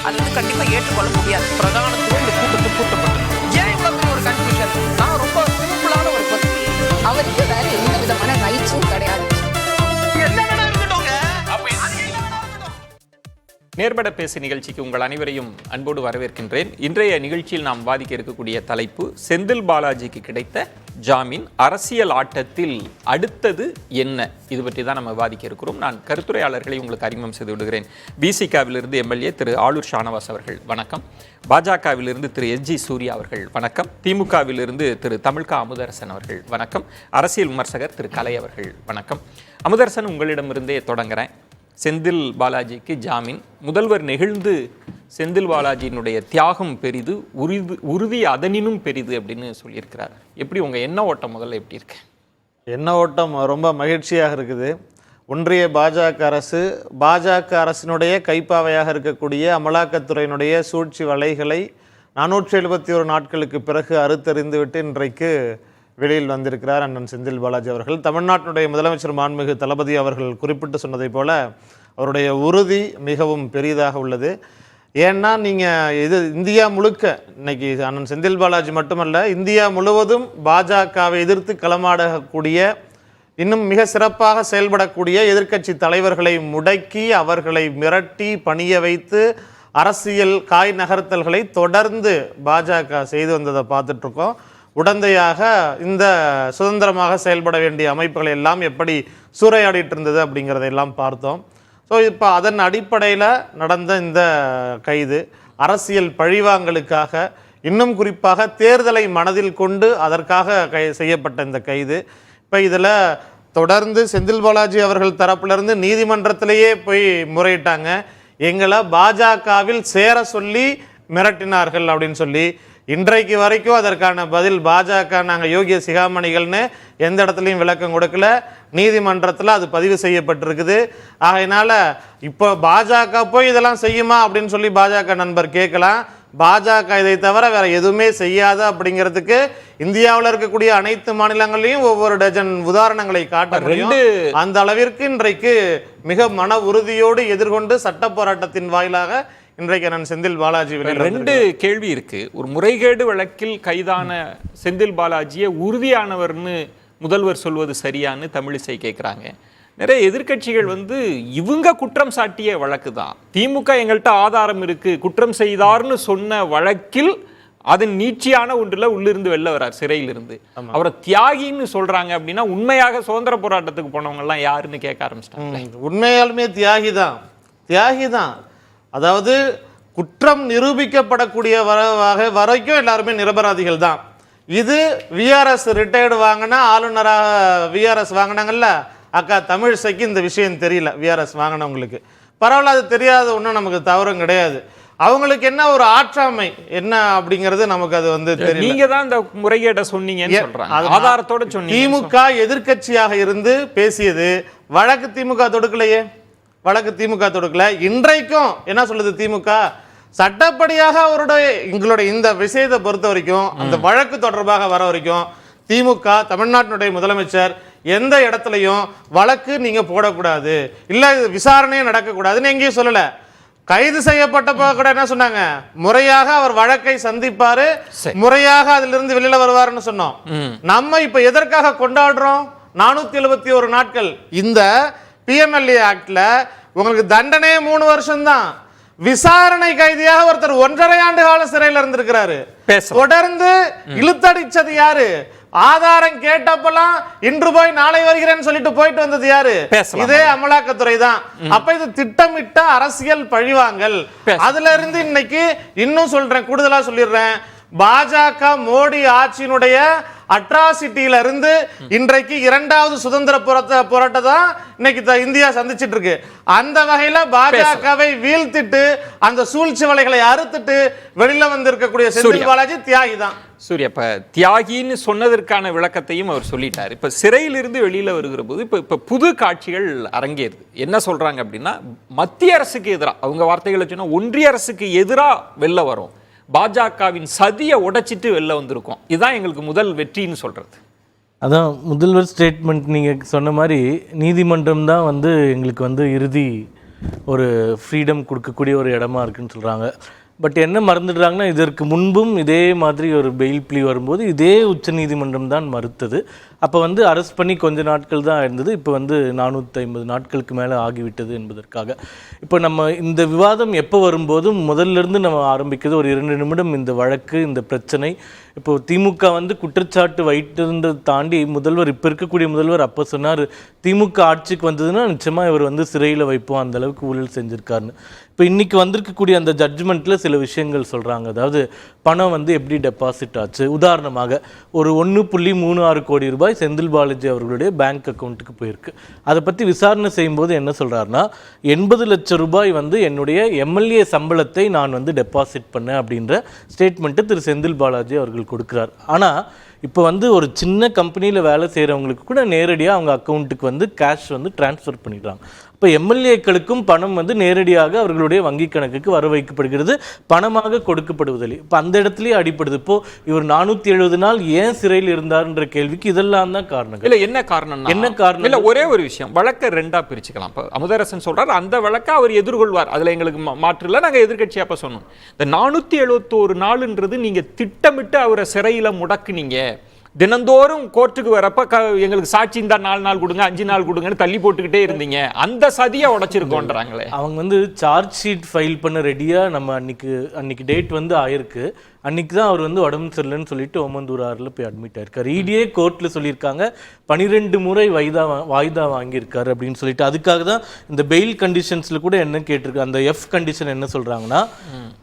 அது வந்து கண்டிப்பா ஏற்றுக்கொள்ள முடியாது. பிரதானத்துவம் இந்த கூட்டத்தில் கூட்டப்பட்டது. ஏன் இவ்வளவு பெரிய ஒரு கன்ஃபியூஷன்? நான் ரொம்ப சிம்பிளான ஒரு பர்சன். அவருக்கு வேற எந்த விதமான ரைட்ஸும் கிடையாது. நேர்பட பேசு நிகழ்ச்சிக்கு உங்கள் அனைவரையும் அன்போடு வரவேற்கின்றேன். இன்றைய நிகழ்ச்சியில் நாம் வாதிக்க இருக்கக்கூடிய தலைப்பு செந்தில் பாலாஜிக்கு கிடைத்த ஜாமீன், அரசியல் ஆட்டத்தில் அடுத்தது என்ன? இது பற்றி தான் நம்ம வாதிக்க இருக்கிறோம். நான் கருத்துரையாளர்களை உங்களுக்கு அறிமுகம் செய்து விடுகிறேன். பிசிகாவிலிருந்து எம்எல்ஏ திரு ஆளூர் ஷானவாஸ் அவர்கள் வணக்கம். பாஜகவிலிருந்து திரு எஸ்ஜி சூர்யா அவர்கள் வணக்கம். திமுகவிலிருந்து திரு தமிழ்கா அமுதரசன் அவர்கள் வணக்கம். அரசியல் விமர்சகர் திரு கலை அவர்கள் வணக்கம். அமுதரசன், உங்களிடமிருந்தே தொடங்குறேன். செந்தில் பாலாஜிக்கு ஜாமீன், முதல்வர் நெகிழ்ந்து செந்தில் பாலாஜியினுடைய தியாகம் பெரிது, உறுதி அதனினும் பெரிது அப்படின்னு சொல்லியிருக்கிறார். எப்படி உங்கள் எண்ண ஓட்டம் முதல்ல எப்படி இருக்கு? எண்ண ஓட்டம் ரொம்ப மகிழ்ச்சியாக இருக்குது. ஒன்றிய பாஜக அரசினுடைய கைப்பாவையாக இருக்கக்கூடிய அமலாக்கத்துறையினுடைய சூழ்ச்சி வலைகளை 471 நாட்களுக்கு பிறகு அறுத்தறிந்துவிட்டு இன்றைக்கு வெளியில் வந்திருக்கிறார் அண்ணன் செந்தில் பாலாஜி அவர்கள். தமிழ்நாட்டினுடைய முதலமைச்சர் மாண்புமிகு தளபதி அவர்கள் குறிப்பிட்டு சொன்னதை போல அவருடைய உறுதி மிகவும் பெரிதாக உள்ளது. ஏன்னா நீங்கள் இந்தியா முழுக்க இன்னைக்கு அண்ணன் செந்தில் பாலாஜி மட்டுமல்ல, இந்தியா முழுவதும் பாஜகவை எதிர்த்து களமாடக்கூடிய, இன்னும் மிக சிறப்பாக செயல்படக்கூடிய எதிர்க்கட்சி தலைவர்களை முடக்கி அவர்களை மிரட்டி பணிய வைத்து அரசியல் காய் நகர்த்தல்களை தொடர்ந்து பாஜக செய்து வந்ததை பார்த்துட்ருக்கோம். உடந்தையாக இந்த சுதந்திரமாக செயல்பட வேண்டிய அமைப்புகளை எல்லாம் எப்படி சூறையாடிட்டு இருந்தது அப்படிங்கிறதையெல்லாம் பார்த்தோம். ஸோ இப்போ அதன் அடிப்படையில் நடந்த இந்த கைது அரசியல் பழிவாங்கலுக்காக, இன்னும் குறிப்பாக தேர்தலை மனதில் கொண்டு அதற்காக செய்யப்பட்ட இந்த கைது. இப்போ இதில் தொடர்ந்து செந்தில் பாலாஜி அவர்கள் தரப்பிலிருந்து நீதிமன்றத்திலேயே போய் முறையிட்டாங்க. எங்களை பாஜகவில் சேர சொல்லி மிரட்டினார்கள் அப்படின்னு சொல்லி. இன்றைக்கு வரைக்கும் அதற்கான பதில் பாஜக நாங்கள் யோகிய சிகாமணிகள்னு எந்த இடத்துலையும் விளக்கம் கொடுக்கல. நீதிமன்றத்தில் அது பதிவு செய்யப்பட்டிருக்குது. ஆகையினால இப்போ பாஜக போய் இதெல்லாம் செய்யுமா அப்படின்னு சொல்லி பாஜக நண்பர் கேட்கலாம். பாஜக இதை தவிர வேற எதுவுமே செய்யாது அப்படிங்கிறதுக்கு இந்தியாவில் இருக்கக்கூடிய அனைத்து மாநிலங்களையும் ஒவ்வொரு டஜன் உதாரணங்களை காட்ட முடியும். அந்த அளவிற்கு இன்றைக்கு மிக மன உறுதியோடு எதிர்கொண்டு சட்ட போராட்டத்தின் வாயிலாக இன்றைக்கு நான் செந்தில் பாலாஜி ரெண்டு கேள்வி இருக்கு. ஒரு முறைகேடு வழக்கில் கைதான செந்தில் பாலாஜியை உறுதியானவர்னு முதல்வர் சொல்வது சரியான்னு தமிழிசை கேட்குறாங்க. நிறைய எதிர்கட்சிகள் இவங்க குற்றம் சாட்டிய வழக்கு தான், திமுக எங்கள்கிட்ட ஆதாரம் இருக்கு குற்றம் செய்தார்னு சொன்ன வழக்கில் அதன் நீட்சியான ஒன்றில் உள்ளிருந்து வெளில வர்றார் சிறையிலிருந்து. அவரை தியாகின்னு சொல்றாங்க அப்படின்னா உண்மையாக சுதந்திர போராட்டத்துக்கு போனவங்க எல்லாம் யாருன்னு கேட்க ஆரம்பிச்சிட்டாங்க. உண்மையாலுமே தியாகி தான். அதாவது குற்றம் நிரூபிக்கப்படக்கூடிய வரைக்கும் எல்லாருமே நிரபராதிகள் தான். இது விஆர்எஸ் ரிட்டையர்டு வாங்கினா ஆளுநராக விஆர்எஸ் வாங்கினாங்கல்ல அக்கா தமிழிசைக்கு இந்த விஷயம் தெரியல. விஆர்எஸ் வாங்கினவங்களுக்கு பரவாயில்ல, அது தெரியாத ஒன்றும் நமக்கு தவறும் கிடையாது. அவங்களுக்கு என்ன ஒரு ஆற்றாமை என்ன அப்படிங்கிறது நமக்கு அது தெரியல. நீங்க தான் இந்த முறைகேட சொன்னீங்கன்னு சொல்றாங்க, ஆதாரத்தோட சொன்னீங்க. திமுக எதிர்க்கட்சியாக இருந்து பேசியது வழக்கு திமுக தொடுக்கல. இன்றைக்கும் என்ன சொல்லுது திமுக? சட்டப்படியாக எங்களுடைய இந்த விஷயத்தை பொறுத்த வரைக்கும், அந்த வழக்கு தொடர்பாக வர வரைக்கும் திமுக தமிழ்நாட்டினுடைய முதலமைச்சர் எந்த இடத்துலையும் வழக்கு நீங்க போடக்கூடாது, இல்ல விசாரணையே நடக்கக்கூடாதுன்னு எங்கேயும் சொல்லல. கைது செய்யப்பட்டப்ப கூட என்ன சொன்னாங்க? முறையாக அவர் வழக்கை சந்திப்பாரு, முறையாக அதிலிருந்து வெளியில வருவாருன்னு சொன்னோம். நம்ம இப்ப எதற்காக கொண்டாடுறோம்? 471 நாட்கள். இந்த பிஎம்எல்ஏ ஆக்ட்ல உங்களுக்கு தண்டனை 3 வருஷம் தான். விசாரணை கைதியாக ஒருத்தர் 1.5 ஆண்டு கால சிறையில் இருந்திருக்கிறாரு. தொடர்ந்து இழுத்தடிச்சது யாரு? ஆதாரம் கேட்டப்பெல்லாம் இன்று போய் நாளை வருகிறேன்னு சொல்லிட்டு போயிட்டு வந்தது யாரு? இதே அமலாக்கத்துறை தான். அப்ப இது திட்டமிட்ட அரசியல் பழிவாங்கல். அதுல இருந்து இன்னைக்கு இன்னும் சொல்றேன், கூடுதலா சொல்லிடுறேன், பாஜக மோடி ஆட்சியினுடைய அட்ராசிட்டியில இருந்து இன்றைக்கு 2வது சுதந்திர போராட்டம் தான் இன்னைக்கு இந்தியா சந்திச்சிட்டு இருக்கு. அந்த வகையில பாஜகவை வீழ்த்திட்டு அந்த சூழ்ச்சி வலைகளை அறுத்துட்டு வெளியில வந்திருக்கக்கூடிய செந்தில் பாலாஜி தியாகி தான். சூர்யா, இப்ப தியாகின்னு சொன்னதற்கான விளக்கத்தையும் அவர் சொல்லிட்டார். இப்ப சிறையிலிருந்து வெளியில வருகிற போது இப்ப புது காட்சிகள் அரங்கேறுது. என்ன சொல்றாங்க அப்படின்னா, மத்திய அரசுக்கு எதிராக, அவங்க வார்த்தைகளை சொன்னா ஒன்றிய அரசுக்கு எதிராக வெளில வரும், பாஜகவின் சதியை உடைச்சிட்டு வெளில வந்திருக்கோம், இதுதான் எங்களுக்கு முதல் வெற்றின்னு சொல்றது. அதான் முதல்வர் ஸ்டேட்மெண்ட். நீங்கள் சொன்ன மாதிரி நீதிமன்றம் தான் எங்களுக்கு இறுதி ஒரு ஃப்ரீடம் கொடுக்கக்கூடிய ஒரு இடமா இருக்குன்னு சொல்கிறாங்க. பட் என்ன மறந்துடுறாங்கன்னா, இதற்கு முன்பும் இதே மாதிரி ஒரு பெயில் ப்ளீ வரும்போது இதே உச்சநீதிமன்றம் தான் மறுத்தது. அப்போ வந்து அரெஸ்ட் பண்ணி கொஞ்ச நாட்கள் தான் இருந்தது. இப்போ வந்து 450 நாட்களுக்கு மேலே ஆகிவிட்டது என்பதற்காக. இப்போ நம்ம இந்த விவாதம் எப்போ வரும்போதும் முதல்லேருந்து நம்ம ஆரம்பிக்கிறது ஒரு 2 நிமிடம். இந்த வழக்கு, இந்த பிரச்சனை, இப்போது திமுக வந்து குற்றச்சாட்டு வைத்திருந்ததை தாண்டி முதல்வர், இப்போ இருக்கக்கூடிய முதல்வர் அப்போ சொன்னார், திமுக ஆட்சிக்கு வந்ததுன்னா நிச்சயமாக இவர் வந்து சிறையில் வைப்போம், அந்தளவுக்கு ஊழல் செஞ்சுருக்காருன்னு. இப்போ இன்றைக்கி வந்திருக்கக்கூடிய அந்த ஜட்ஜ்மெண்ட்டில் சில விஷயங்கள் சொல்கிறாங்க. அதாவது பணம் வந்து எப்படி டெபாசிட் ஆச்சு. உதாரணமாக ஒரு 1.36 கோடி ரூபாய் செந்தில் பாலாஜி அவர்களுடைய பேங்க் அக்கௌண்ட்டுக்கு போயிருக்கு. அதை பற்றி விசாரணை செய்யும்போது என்ன சொல்கிறாருன்னா, 80 லட்சம் ரூபாய் வந்து என்னுடைய எம்எல்ஏ சம்பளத்தை நான் வந்து டெபாசிட் பண்ணேன் அப்படின்ற ஸ்டேட்மெண்ட்டு திரு செந்தில் பாலாஜி அவர்கள் கொடுக்குறார். ஆனால் இப்போ வந்து ஒரு சின்ன கம்பெனியில் வேலை செய்கிறவங்களுக்கு கூட நேரடியாக அவங்க அக்கௌண்ட்டுக்கு வந்து கேஷ் வந்து டிரான்ஸ்ஃபர் பண்ணிடுறாங்க. இப்போ எம்எல்ஏக்களுக்கும் பணம் வந்து நேரடியாக அவர்களுடைய வங்கி கணக்குக்கு வர வைக்கப்படுகிறது, பணமாக கொடுக்கப்படுவதில்லை. இப்போ அந்த இடத்துலயே அடிப்படுது. இப்போ இவர் 470 நாள் ஏன் சிறையில் இருந்தார்ன்ற கேள்விக்கு இதெல்லாம் தான் காரணம். இல்லை, என்ன காரணம்? என்ன காரணம்? இல்லை, ஒரே ஒரு விஷயம், வழக்கை 2ஆ பிரிச்சுக்கலாம். இப்போ அமுதரசன் சொல்றார், அந்த வழக்கை அவர் எதிர்கொள்வார், அதில் எங்களுக்கு மாற்று இல்லை, நாங்கள் எதிர்கட்சியாக அப்போ சொன்னோம். இந்த 471 நாளுன்றது நீங்கள் திட்டமிட்டு அவரை சிறையில் முடக்குனீங்க. தினந்தோறும் கோர்ட்டுக்கு வரப்ப எங்களுக்கு சாட்சி இந்த 4 நாள் கொடுங்க, 5 நாள் கொடுங்கன்னு தள்ளி போட்டுக்கிட்டே இருந்தீங்க. அந்த சதியை உடைச்சிருக்கோன்றாங்களே. அவங்க வந்து சார்ஜ் ஷீட் ஃபைல் பண்ண ரெடியாக நம்ம அன்னைக்கு டேட் வந்து ஆயிருக்கு. அன்றைக்கி தான் அவர் வந்து உடம்பு சரியில்லைன்னு சொல்லிட்டு ஓமந்தூர் ஆறில் போய் அட்மிட் ஆயிருக்காரு. இடியே கோர்ட்டில் சொல்லியிருக்காங்க 12 முறை வாய்தா வாங்கியிருக்காரு அப்படின்னு சொல்லிட்டு. அதுக்காக தான் இந்த பெயில் கண்டிஷன்ஸில் கூட என்ன கேட்டிருக்கு, அந்த எஃப் கண்டிஷன் என்ன சொல்கிறாங்கன்னா,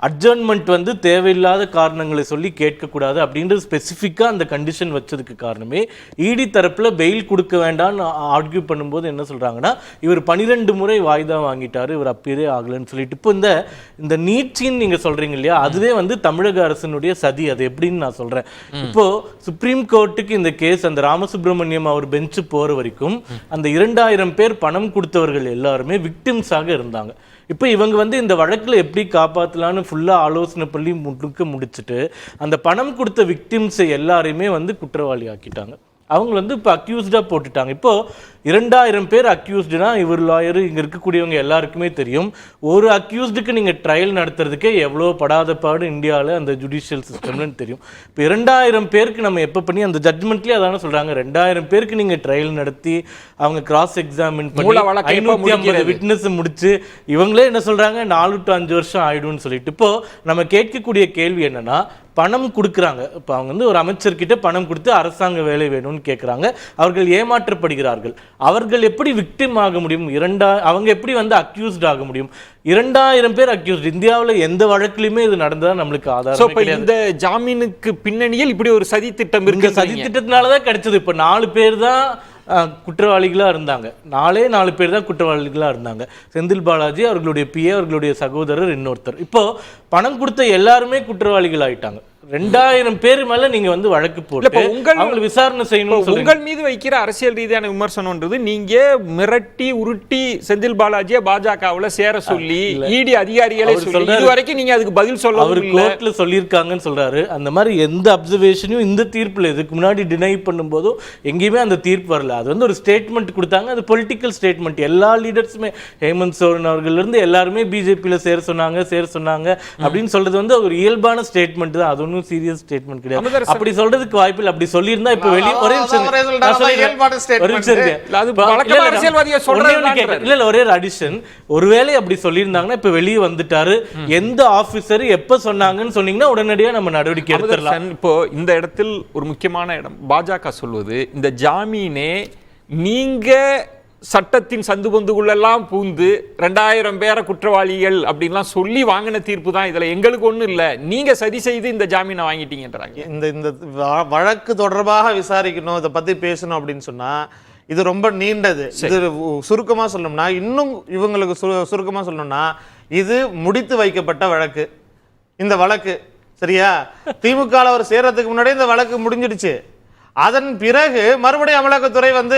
அட்ஜர்ன்மெண்ட் வந்து தேவையில்லாத காரணங்களை சொல்லி கேட்கக்கூடாது அப்படின்றது ஸ்பெசிஃபிக்காக அந்த கண்டிஷன் வச்சதுக்கு காரணமே இடி தரப்பில் பெயில் கொடுக்க வேண்டாம்னு ஆர்கியூ பண்ணும்போது என்ன சொல்கிறாங்கன்னா, இவர் 12 முறை வாய்தா வாங்கிட்டாரு, இவர் அப்பீரே ஆகலைன்னு சொல்லிட்டு. இப்போ இந்த நீட்சின்னு நீங்கள் சொல்கிறீங்க இல்லையா, அதுவே வந்து தமிழக அரசு சதி. அது எப்படின்னு நான் சொல்றேன். இப்போ சுப்ரீம் கோர்ட்டுக்கு இந்த கேஸ், அந்த ராமசுப்ரமணியம் அவர் பெஞ்ச் போற வரைக்கும் அந்த 2000 பேர் பணம் கொடுத்தவர்கள் எல்லாருமே விக்டிம்ஸாக இருந்தாங்க. இப்போ இவங்க வந்து இந்த வழக்கில் எப்படி காப்பாற்றலான்னு ஃபுல்லாக ஆலோசனை பண்ணி முடிச்சுட்டு அந்த பணம் கொடுத்த விக்டிம்ஸை எல்லாரையுமே வந்து குற்றவாளி ஆக்கிட்டாங்க. அவங்க வந்து இப்போ அக்யூஸ்டாக போட்டுட்டாங்க. இப்போது 2000 பேர் அக்யூஸ்டுனா, இவர் லாயரு, இங்கே இருக்கக்கூடியவங்க எல்லாருக்குமே தெரியும், ஒரு அக்யூஸ்டுக்கு நீங்கள் ட்ரையல் நடத்துறதுக்கே எவ்வளோ படாத பாடு இந்தியாவில் அந்த ஜுடிஷியல் சிஸ்டம்னு தெரியும். இப்போ 2000 பேருக்கு நம்ம எப்போ பண்ணி அந்த ஜட்மெண்ட்லேயே அதான சொல்கிறாங்க, 2000 பேருக்கு நீங்கள் ட்ரையல் நடத்தி அவங்க கிராஸ் எக்ஸாமின் பண்ணி 550 விட்னஸ் முடிச்சு இவங்களே என்ன சொல்கிறாங்க 4 to 5 வருஷம் ஆயிடும்னு சொல்லிட்டு. இப்போது நம்ம கேட்கக்கூடிய கேள்வி என்னன்னா, பணம் கொடுக்குறாங்க. இப்போ அவங்க வந்து ஒரு அமைச்சர்கிட்ட பணம் கொடுத்து அரசாங்க வேலை வேணும்னு கேட்குறாங்க. அவர்கள் ஏமாற்றப்படுகிறார்கள். அவர்கள் எப்படி விக்டிம் ஆக முடியும்? அவங்க எப்படி வந்து அக்யூஸ்ட் ஆக முடியும்? 2000 பேர் அக்யூஸ்ட். இந்தியாவில் எந்த வழக்கிலுமே இது நடந்ததா நம்மளுக்கு ஆதாரம். இந்த ஜாமீனுக்கு பின்னணியில் இப்படி ஒரு சதி திட்டம் இருக்கு. சதி திட்டத்தினால தான் கிடைச்சது. இப்போ 4 பேர் தான் குற்றவாளிகளாக இருந்தாங்க. 4 பேர் தான் குற்றவாளிகளாக இருந்தாங்க. செந்தில் பாலாஜி, அவர்களுடைய பிஏ, அவர்களுடைய சகோதரர், இன்னொருத்தர். இப்போ பணம் கொடுத்த எல்லாருமே குற்றவாளிகள் ஆயிட்டாங்க. 2000 பேர் மேல நீங்க வந்து வழக்கு போட்டு உங்களை விசாரணை செய்யணும். உங்கள் மீது வைக்கிற அரசியல் ரீதியான விமர்சனம்ன்றது, நீங்க மிரட்டி உருட்டி செந்தில் பாலாஜியை பாஜகவுல சேர சொல்லி இடி அதிகாரிகளே சொல்லி இதுவரைக்கும் நீங்க அதுக்கு பதில் சொல்ல அவர் கோர்ட்ல சொல்லியிருக்காங்கன்னு சொல்றாரு. அந்த மாதிரி எந்த அப்சர்வேஷனும் இந்த தீர்ப்புல இதுக்கு முன்னாடி டினை பண்ணும்போதும் எங்கேயுமே அந்த தீர்ப்பு வரல. அது வந்து ஒரு ஸ்டேட்மெண்ட் கொடுத்தாங்க. அது பொலிட்டிக்கல் ஸ்டேட்மெண்ட். எல்லா லீடர்ஸுமே, ஹேமந்த் சோரன் அவர்கள் இருந்து எல்லாருமே பிஜேபியில சேர சொன்னாங்க அப்படின்னு சொல்றது வந்து ஒரு இயல்பான ஸ்டேட்மெண்ட் தான். அது சீரியஸ் ஸ்டேட்மெண்ட் கிடையாது. அப்படி சொல்றதுக்கு வாய்ப்பு இல்லை. அப்படி சொல்லியிருந்தா இப்ப வெளியே ஒரே ஒரே அடிஷன், ஒருவேளை அப்படி சொல்லியிருந்தாங்கன்னா இப்ப வெளியே வந்துட்டாரு, எந்த ஆபீசர் எப்ப சொன்னாங்கன்னு சொன்னீங்கன்னா உடனடியா நம்ம நடவடிக்கை எடுத்துடலாம். இப்போ இந்த இடத்தில் ஒரு முக்கியமான இடம், பாஜக சொல்வது, இந்த ஜாமீனே நீங்க சட்டத்தின் சந்து பொந்துக்குள்ளெல்லாம் பூந்து 2000 பேரை குற்றவாளிகள் அப்படின்லாம் சொல்லி வாங்கின தீர்ப்பு தான். இதுல எங்களுக்கு ஒண்ணும் இல்லை, நீங்க சதி செய்து இந்த ஜாமீனை வாங்கிட்டீங்கன்றாங்க. இந்த வழக்கு தொடர்பாக விசாரிக்கணும், இதை பத்தி பேசணும் அப்படின்னு சொன்னா இது ரொம்ப நீண்டது. இது சுருக்கமா சொல்லணும்னா, இன்னும் இவங்களுக்கு சுருக்கமா சொல்லணும்னா, இது முடித்து வைக்கப்பட்ட வழக்கு. இந்த வழக்கு சரியா, திமுக அவர் சேர்றதுக்கு முன்னாடியே இந்த வழக்கு முடிஞ்சிடுச்சு. அதன் பிறகு மறுபடியும் அமலாக்கத்துறை வந்து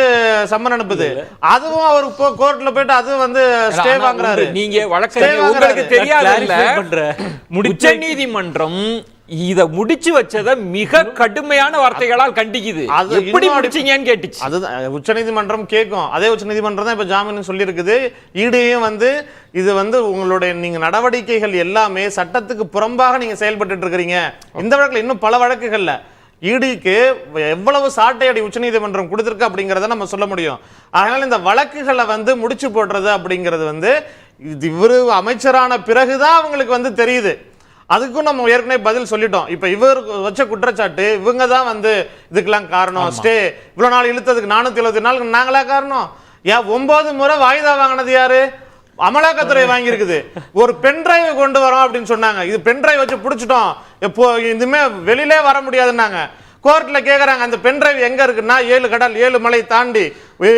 சம்மன் அனுப்புது. அதுவும் அவர் கோர்ட்ல போயிட்டு அதுவும் வந்து ஸ்டே வாங்குறாரு. நீங்க வழக்கு உங்களுக்கு தெரியாதுல்ல, உச்சநீதிமன்றம் இத முடிச்சு வச்சத மிக கடுமையான வார்த்தைகளால் கண்டிக்குது. அது எப்படி இன்னும் முடிச்சீங்கன்னு கேட்டுச்சு. அதுதான் உச்சநீதிமன்றம் கேட்கும். அதே உச்சநீதிமன்றம் தான் இப்ப ஜாமீன் சொல்லியிருக்குது. ஈடியும் இது உங்களுடைய நீங்க நடவடிக்கைகள் எல்லாமே சட்டத்துக்கு புறம்பாக நீங்க செயல்பட்டு இருக்கிறீங்க. இந்த வழக்குல இன்னும் பல வழக்குகள்ல ஈடிக்கு எவ்வளவு சாட்டை அடி உச்சநீதிமன்றம் கொடுத்திருக்கு அப்படிங்கறத நம்ம சொல்ல முடியும். அதனால இந்த வழக்குகளை முடிச்சு போடுறது அப்படிங்கிறது இவரு அமைச்சரான பிறகுதான் அவங்களுக்கு தெரியுது. அதுக்கும் நம்ம ஏற்கனவே பதில் சொல்லிட்டோம். இப்ப இவர் வச்ச குற்றச்சாட்டு இவங்க தான் இதுக்கெல்லாம் காரணம். ஸ்டே இவ்வளவு நாள் இழுத்ததுக்கு 470 நாளுக்கு நாங்களா காரணம்? 9 முறை வாய்தா வாங்கினது யாரு? அமலாக்கத்துறை வாங்கி இருக்குது. ஒரு பென்டிரைவ் கொண்டு வரோம் அப்படின்னு சொன்னாங்க. இது பென்டிரைவ் வச்சு பிடிச்சிட்டோம், இப்போ இதுமே வெளியிலே வர முடியாதுன்னாங்க. கோர்ட்ல கேக்குறாங்க அந்த பென்டிரைவ் எங்க இருக்குன்னா 7 கடல் 7 மலை தாண்டி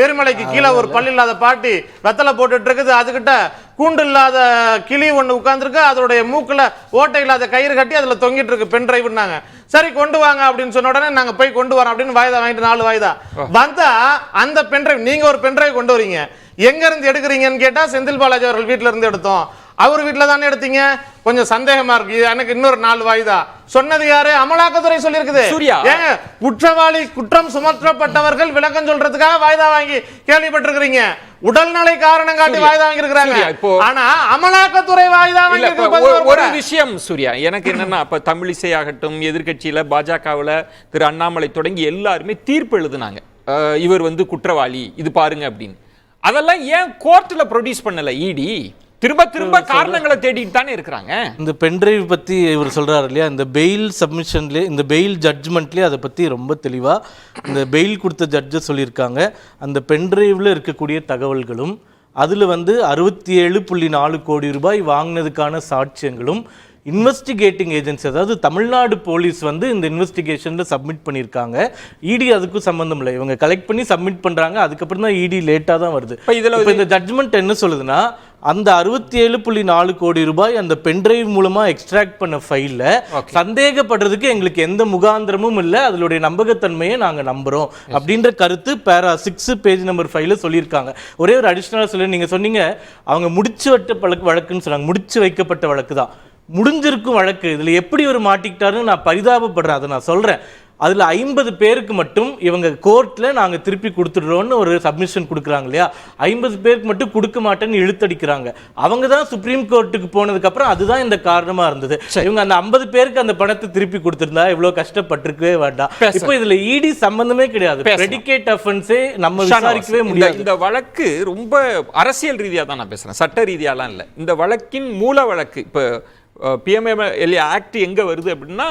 எரிமலைக்கு கீழே ஒரு பல்லு இல்லாத பாட்டி வெத்தலை போட்டுட்டு இருக்குது. அதுகிட்ட கூண்டு இல்லாத கிளி ஒண்ணு உட்கார்ந்துருக்கு, அதோடைய மூக்குல ஓட்டை இல்லாத கயிறு கட்டி அதுல தொங்கிட்டு இருக்கு பென்டிரைவ்னாங்க. சரி கொண்டு வாங்க அப்படின்னு சொன்ன உடனே நாங்க போய் கொண்டு வரோம் அப்படின்னு வாய்தா வாங்கிட்டு 4 வாய்தா வந்தா அந்த பென்டிரைவ் நீங்க ஒரு பென்டிரைவ் கொண்டு வரீங்க, எங்க இருந்து எடுக்கிறீங்கன்னு கேட்டா செந்தில் பாலாஜி அவர்கள் வீட்டுல இருந்து எடுத்தோம். அவர் வீட்டுல தானே எடுத்தீங்க? கொஞ்சம் சந்தேகமா இருக்கு. எனக்கு இன்னொரு 4 வாய்தா சொன்னது யாரு? அமலாக்கத்துறை சொல்லியிருக்குது. ஏங்க குற்றவாளி குற்றம் சுமத்தப்பட்டவர்கள் விளக்கம் சொல்றதுக்காக வாய்தா வாங்கி கேள்விப்பட்டிருக்கிறீங்க. உடல்நலை காரணம் காட்டி வாய்தா வாங்கி இருக்கிறாங்க. ஆனா அமலாக்கத்துறை வாய்தா வாங்கி ஒரு விஷயம் சூர்யா, எனக்கு என்னன்னா இப்ப தமிழிசை ஆகட்டும், எதிர்கட்சியில பாஜகவுல திரு அண்ணாமலை தொடங்கி எல்லாருமே தீர்ப்பு எழுதுனாங்க, இவர் குற்றவாளி இது பாருங்க அப்படின்னு. அதெல்லாம் ஏன் கோர்ட்ல ப்ரொடியூஸ் பண்ணல ஈடி? திரும்ப திரும்ப காரணங்களை தேடிட்டு தானே இருக்கிறாங்க. இந்த பென்டிரைவ் பத்தி இவர் சொல்றாரு இல்லையா, இந்த பெயில் சப்மிஷன்ல இந்த பெயில் ஜட்ஜ்மெண்ட்லேயே அதை பத்தி ரொம்ப தெளிவா இந்த பெயில் கொடுத்த ஜட்ஜை சொல்லியிருக்காங்க. அந்த பென்டிரைவ்ல இருக்கக்கூடிய தகவல்களும் அதுல 67.4 கோடி ரூபாய் வாங்கினதுக்கான சாட்சியங்களும் இன்வெஸ்டிகேட்டிங் ஏஜென்சி, அதாவது தமிழ்நாடு போலீஸ் இந்த இன்வெஸ்டிகேஷன்ல சப்மிட் பண்ணியிருக்காங்க. இடி அதுக்கும் சம்பந்தம் இல்லை, இவங்க கலெக்ட் பண்ணி சப்மிட் பண்றாங்க. அதுக்கப்புறம் தான் இடி லேட்டா தான் வருது. இப்போ இந்த ஜட்ஜ்மெண்ட் என்ன சொல்லுதுன்னா, அந்த 67.4 கோடி ரூபாய் அந்த பென்டிரைவ் மூலமா எக்ஸ்ட்ராக்ட் பண்ண ஃபைல்ல சந்தேகப்படுறதுக்கு எங்களுக்கு எந்த முகாந்திரமும் இல்லை, அதனுடைய நம்பகத்தன்மையை நாங்க நம்புறோம் அப்படின்ற கருத்து பேரா 6 பேஜ் நம்பர் 5 சொல்லியிருக்காங்க. ஒரே ஒரு அடிஷனலா சொல்லி நீங்க சொன்னீங்க அவங்க முடிச்சு வைத்த வழக்குன்னு சொன்னாங்க. முடிச்சு வைக்கப்பட்ட வழக்கு தான் முடிஞ்சிருக்கும் வழக்கு. இதுல எப்படி ஒரு மாட்டிக்கிட்டாருன்னு நான் பரிதாபப்படுறேன். அதை நான் சொல்றேன். அதுல 50 பேருக்கு மட்டும் இவங்க கோர்ட்ல நாங்க திருப்பி கொடுத்துடுறோம்னு ஒரு சப்மிஷன் கொடுக்குறாங்க இல்லையா, 50 பேருக்கு மட்டும் கொடுக்க மாட்டேன்னு இழுத்தடிக்கிறாங்க. அவங்க தான் சுப்ரீம் கோர்ட்டுக்கு போனதுக்கு அப்புறம் அதுதான் இந்த காரணமா இருந்தது. இவங்க அந்த 50 பேருக்கு அந்த பணத்தை திருப்பி கொடுத்திருந்தா இவ்வளவு கஷ்டப்பட்டிருக்கவே வேண்டாம். இப்போ இதுல இடி சம்பந்தமே கிடையாது, பிரெடிகேட் அஃபென்ஸே நம்ம விசாரிக்கவே முடியாது. இந்த வழக்கு ரொம்ப அரசியல் ரீதியா தான் நான் பேசுறேன், சட்ட ரீதியாலாம் இல்லை. இந்த வழக்கின் மூல வழக்கு இப்போ PMLA ஆக்ட் எங்க வருது அப்படின்னா,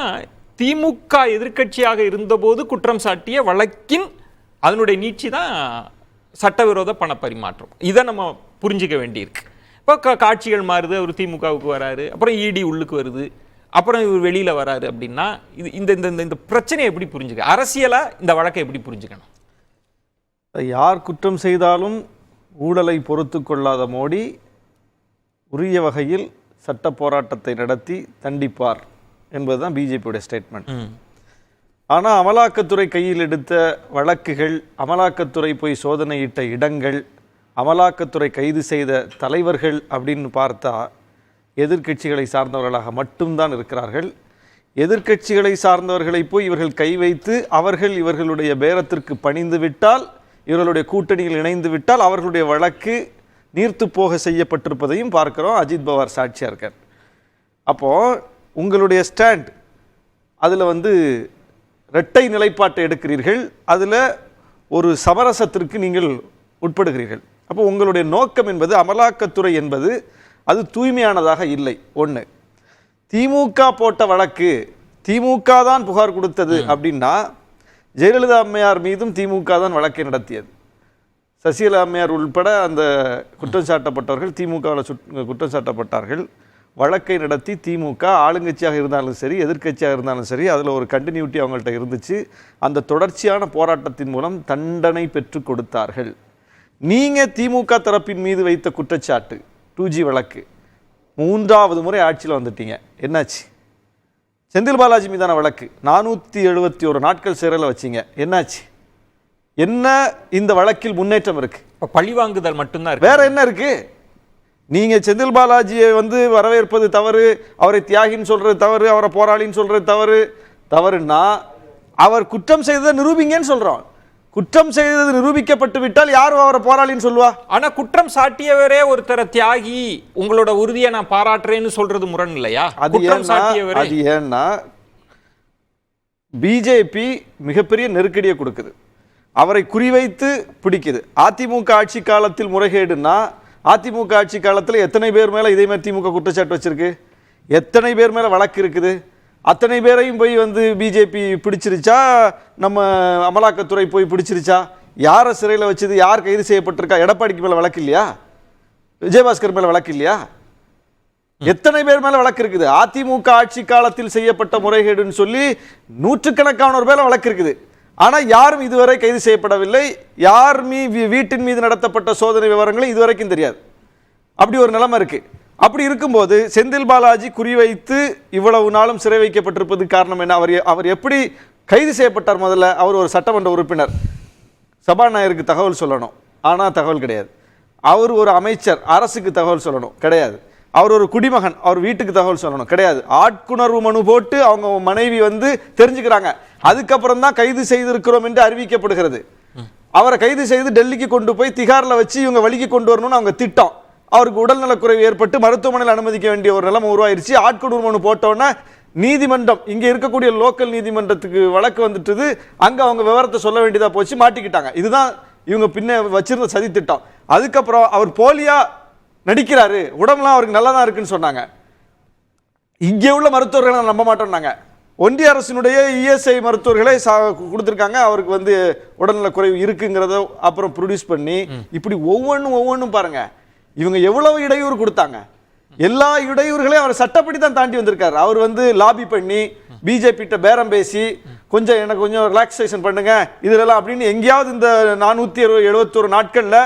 திமுக எதிர்க்கட்சியாக இருந்தபோது குற்றம் சாட்டிய வழக்கின் அதனுடைய நீட்சி தான் சட்டவிரோத பண பரிமாற்றம். இதை நம்ம புரிஞ்சிக்க வேண்டியிருக்கு. இப்போ காட்சிகள் மாறுது, அவர் திமுகவுக்கு வராரு, அப்புறம் இடி உள்ளுக்கு வருது, அப்புறம் இவர் வெளியில வராரு அப்படின்னா இது இந்த பிரச்சனையை எப்படி புரிஞ்சுக்க, அரசியலா இந்த வழக்கை எப்படி புரிஞ்சுக்கணும்? யார் குற்றம் செய்தாலும் ஊழலை பொறுத்து கொள்ளாத மோடி உரிய வகையில் சட்ட போராட்டத்தை நடத்தி தண்டிப்பார் என்பதுதான் பிஜேபியோட ஸ்டேட்மெண்ட். ஆனால் அமலாக்கத்துறை கையில் எடுத்த வழக்குகள், அமலாக்கத்துறை போய் சோதனையிட்ட இடங்கள், அமலாக்கத்துறை கைது செய்த தலைவர்கள் அப்படின்னு பார்த்தா எதிர்க்கட்சிகளை சார்ந்தவர்களாக மட்டும்தான் இருக்கிறார்கள். எதிர்க்கட்சிகளை சார்ந்தவர்களை போய் இவர்கள் கை வைத்து அவர்கள் இவர்களுடைய பேரத்திற்கு பணிந்து விட்டால், இவர்களுடைய கூட்டணியில் இணைந்து விட்டால் அவர்களுடைய வழக்கு நீர்த்து போக செய்யப்பட்டிருப்பதையும் பார்க்கிறோம். அஜித் பவார் சாட்சியாக இருக்கார். அப்போது உங்களுடைய ஸ்டாண்ட் அதில் இரட்டை நிலைப்பாட்டை எடுக்கிறீர்கள், அதில் ஒரு சமரசத்திற்கு நீங்கள் உட்படுகிறீர்கள். அப்போ உங்களுடைய நோக்கம் என்பது அமலாக்கத்துறை என்பது அது தூய்மையானதாக இல்லை. ஒன்று, திமுக போட்ட வழக்கு திமுக தான் புகார் கொடுத்தது அப்படின்னா ஜெயலலிதா அம்மையார் மீதும் திமுக தான் வழக்கை நடத்தியது. சசிகலா அம்மையார் உள்பட அந்த குற்றம் சாட்டப்பட்டவர்கள் திமுகவில் குற்றம் சாட்டப்பட்டார்கள். வழக்கை நடத்தி திமுக ஆளுங்கட்சியாக இருந்தாலும் சரி எதிர்க்கட்சியாக இருந்தாலும் சரி அதில் ஒரு கண்டினியூட்டி அவங்கள்ட்ட இருந்துச்சு. அந்த தொடர்ச்சியான போராட்டத்தின் மூலம் தண்டனை பெற்று கொடுத்தார்கள். நீங்கள் திமுக தரப்பின் மீது வைத்த குற்றச்சாட்டு 2G வழக்கு 3வது முறை ஆட்சியில் வந்துட்டீங்க, என்னாச்சு? செந்தில் பாலாஜி மீதான வழக்கு 471 நாட்கள் சிறையில் வச்சிங்க, என்னாச்சு? என்ன இந்த வழக்கில் முன்னேற்றம் இருக்கு? பழிவாங்குதல் மட்டும்தான், வேற என்ன இருக்கு? நீங்கள் செந்தில் பாலாஜியை வந்து வரவேற்பது தவறு, அவரை தியாகின்னு சொல்கிறது தவறு, அவரை போராளின்னு சொல்கிறது தவறுன்னா அவர் குற்றம் செய்ததை நிரூபிங்கன்னு சொல்கிறோம். குற்றம் செய்தது நிரூபிக்கப்பட்டு விட்டால் யாரும் அவரை போராளின்னு சொல்லுவா? ஆனா குற்றம் சாட்டியவரே ஒருத்தர தியாகி, உங்களோட உறுதியை நான் பாராட்டுறேன்னு சொல்றது முரண் இல்லையா? அது ஏன்னா பிஜேபி மிகப்பெரிய நெருக்கடியை கொடுக்குது, அவரை குறிவைத்து பிடிக்குது. அதிமுக ஆட்சி காலத்தில் முறைகேடுன்னா அதிமுக ஆட்சி காலத்தில் எத்தனை பேர் மேலே இதே மாதிரி திமுக குற்றச்சாட்டு வச்சிருக்கு, எத்தனை பேர் மேலே வழக்கு இருக்குது, அத்தனை பேரையும் போய் வந்து பிஜேபி பிடிச்சிருச்சா, நம்ம அமலாக்கத்துறை போய் பிடிச்சிருச்சா, யாரை சிறையில் வச்சது, யார் கைது செய்யப்பட்டிருக்கா? எடப்பாடிக்கு மேலே வழக்கு இல்லையா? விஜயபாஸ்கர் மேலே வழக்கு இல்லையா? எத்தனை பேர் மேலே வழக்கு இருக்குது? அதிமுக ஆட்சி காலத்தில் செய்யப்பட்ட முறைகேடுன்னு சொல்லி நூற்றுக்கணக்கானோர் மேலே வழக்கு இருக்குது. ஆனால் யாரும் இதுவரை கைது செய்யப்படவில்லை. யார் வீட்டின் மீது நடத்தப்பட்ட சோதனை விவரங்களை இதுவரைக்கும் தெரியாது. அப்படி ஒரு நிலைமை இருக்கு. அப்படி இருக்கும்போது செந்தில் பாலாஜி குறிவைத்து இவ்வளவு நாளும் சிறை வைக்கப்பட்டிருப்பது காரணம் என்ன? அவர் எப்படி கைது செய்யப்பட்டார்? முதல்ல அவர் ஒரு சட்டமன்ற உறுப்பினர், சபாநாயகருக்கு தகவல் சொல்லணும், ஆனால் தகவல் கிடையாது. அவர் ஒரு அமைச்சர், அரசுக்கு தகவல் சொல்லணும், கிடையாது. அவர் ஒரு குடிமகன், அவர் வீட்டுக்கு தகவல் சொல்லணும், கிடையாது. ஆட்குணர்வு மனு போட்டு அவங்க மனைவி வந்து தெரிஞ்சுக்கிறாங்க, அதுக்கப்புறம் தான் கைது செய்திருக்கிறோம் என்று அறிவிக்கப்படுகிறது. அவரை கைது செய்து டெல்லிக்கு கொண்டு போய் திகாரில் வச்சு இவங்க வழிக்கு கொண்டு வரணும்னு அவங்க திட்டம். அவருக்கு உடல்நலக்குறைவு ஏற்பட்டு மருத்துவமனையில் அனுமதிக்க வேண்டிய ஒரு நிலைமை உருவாயிருச்சு. ஆட்குணர்வு மனு போட்டோன்னா நீதிமன்றம், இங்கே இருக்கக்கூடிய லோக்கல் நீதிமன்றத்துக்கு வழக்கு வந்துட்டுது, அங்கே அவங்க விவரத்தை சொல்ல வேண்டியதாக போச்சு, மாட்டிக்கிட்டாங்க. இதுதான் இவங்க பின்ன வச்சிருந்த சதி திட்டம். அதுக்கப்புறம் அவர் போலியா நடிக்கிறாரு, உடம்புலாம் அவருக்கு நல்லா தான் இருக்குன்னு சொன்னாங்க. இங்கே உள்ள மருத்துவர்களை நம்ப மாட்டோம்னாங்க. ஒன்றிய அரசினுடைய இஎஸ்ஐ மருத்துவர்களை கொடுத்துருக்காங்க, அவருக்கு வந்து உடல்நல குறைவு இருக்குங்கிறத அப்புறம் ப்ரொடியூஸ் பண்ணி இப்படி ஒவ்வொன்றும் பாருங்க, இவங்க எவ்வளவு இடையூறு கொடுத்தாங்க. எல்லா இடையூறுகளையும் அவர் சட்டப்படி தான் தாண்டி வந்திருக்காரு. அவர் வந்து லாபி பண்ணி பிஜேபி கிட்ட பேரம் பேசி எனக்கு கொஞ்சம் ரிலாக்ஸேஷன் பண்ணுங்க இதுலலாம் அப்படின்னு எங்கேயாவது இந்த 471 நாட்கள்ல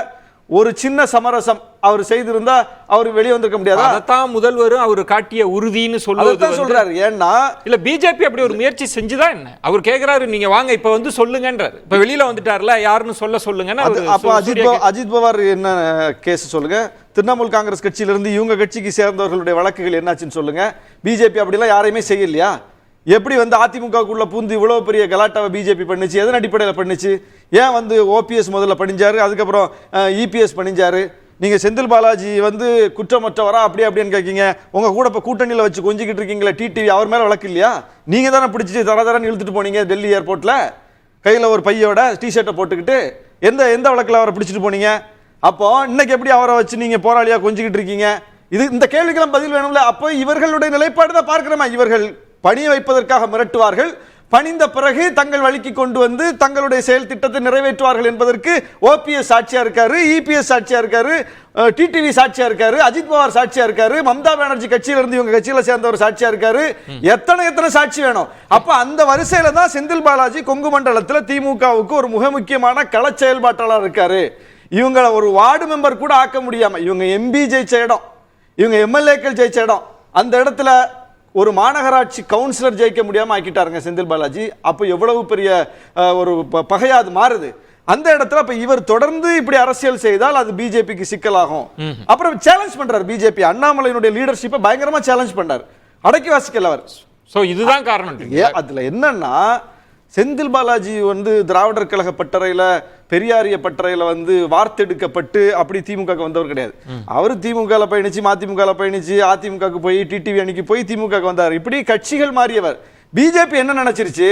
ஒரு சின்ன சமரசம் அவர் செய்திருந்தா அவர் வெளியே வந்திருக்க முடியாது. அதான் முதல்வர் அவர் காட்டிய உறுதின்னு சொல்றாரு. ஏன்னா இல்ல பிஜேபி அப்படி ஒரு முயற்சி செஞ்சுதான் என்ன, அவர் கேக்குறாரு நீங்க வாங்க இப்ப வந்து சொல்லுங்கன்றாரு. இப்ப வெளியில வந்துட்டார்ல, யாருன்னு சொல்லுங்கன்னா அப்ப அஜித் பவார் என்ன கேஸ் சொல்லுங்க, திரிணாமுல் காங்கிரஸ் கட்சியிலிருந்து இவங்க கட்சிக்கு சேர்ந்தவர்களுடைய வழக்குகள் என்னாச்சுன்னு சொல்லுங்க. பிஜேபி அப்படிலாம் யாரையுமே செய்யலையா? எப்படி வந்து அதிமுகக்குள்ள பூந்து இவ்வளவு பெரிய கலாட்டாவை பிஜேபி பண்ணுச்சு? எதன் அடிப்படையில் பண்ணுச்சு? ஏன் வந்து ஓபிஎஸ் முதல்ல பணிஞ்சாரு, அதுக்கப்புறம் இபிஎஸ் பணிஞ்சாரு? நீங்க செந்தில் பாலாஜி வந்து குற்றமற்றவரா அப்படின்னு கேட்கீங்க. உங்க கூட இப்ப கூட்டணியில வச்சு கொஞ்சிக்கிட்டு இருக்கீங்களா டிடிவி, அவர் மேல வழக்கு இல்லையா? நீங்க தானே பிடிச்சி தரதரன்னு இழுத்துட்டு போனீங்க டெல்லி ஏர்போர்ட்ல, கையில ஒரு பையோட டிஷர்ட்டை போட்டுக்கிட்டு. எந்த வழக்கில் அவரை பிடிச்சிட்டு போனீங்க? அப்போ இன்னைக்கு எப்படி அவரை வச்சு நீங்க போராளியா கொஞ்சிக்கிட்டு இருக்கீங்க? இந்த கேள்விக்கெல்லாம் பதில் வேணும்ல. அப்போ இவர்களுடைய நிலைப்பாடு தான் பார்க்கிறோமா, இவர்கள் பணிய வைப்பதற்காக மிரட்டுவார்கள், பணிந்த பிறகு தங்கள் வழிக்கு கொண்டு வந்து தங்களுடைய செயல் திட்டத்தை நிறைவேற்றுவார்கள் என்பதற்கு ஓபிஎஸ் சாட்சியா இருக்காரு, இபிஎஸ் சாட்சியா இருக்காரு, டிடிவி சாட்சியா இருக்காரு, அஜித் பவார் சாட்சியா இருக்காரு, மம்தா பானர்ஜி கட்சியில இருந்து இவங்க கட்சியில சேர்ந்தவர் சாட்சியா இருக்காரு. எத்தனை சாட்சி வேணும்? அப்ப அந்த வரிசையில தான் செந்தில் பாலாஜி கொங்கு மண்டலத்தில் திமுகவுக்கு ஒரு மிக முக்கியமான கள செயல்பாட்டாளர் இருக்காரு. இவங்களை ஒரு வார்டு மெம்பர் கூட ஆக்க முடியாம, இவங்க எம்பி ஜெயிச்ச இடம், இவங்க எம்எல்ஏக்கள் ஜெயிச்ச இடம், அந்த இடத்துல ஒரு மாநகராட்சி கவுன்சிலர் ஜெயிக்க முடியாம ஆக்கிட்டாருங்க செந்தில் பாலாஜி. அப்போ எவ்வளவு பெரிய ஒரு பகையா அது மாறுது. அந்த இடத்துல அப்ப இவர் தொடர்ந்து இப்படி அரசியல் செய்தால் அது பிஜேபிக்கு சிக்கலாகும். அப்புறம் சேலஞ்ச் பண்றாரு பிஜேபி, அண்ணாமலையினுடைய லீடர்ஷிப்பை பயங்கரமா சேலஞ்ச் பண்றாரு, அடக்கி வாசிக்கல அவர். சோ இதுதான் காரணம். அதுல என்னன்னா செந்தில் பாலாஜி வந்து திராவிடர் கழக பட்டறையில, பெரியாரிய பட்டறையில வந்து வார்த்தெடுக்கப்பட்டு அப்படி திமுக வந்தவர் கிடையாது. அவர் திமுக பயணிச்சு, மதிமுக பயணிச்சு, அதிமுக போய் டிடிவி அணிக்கு போய் திமுக வந்தார். இப்படி கட்சிகள் மாறியவர். பிஜேபி என்ன நினைச்சிருச்சு,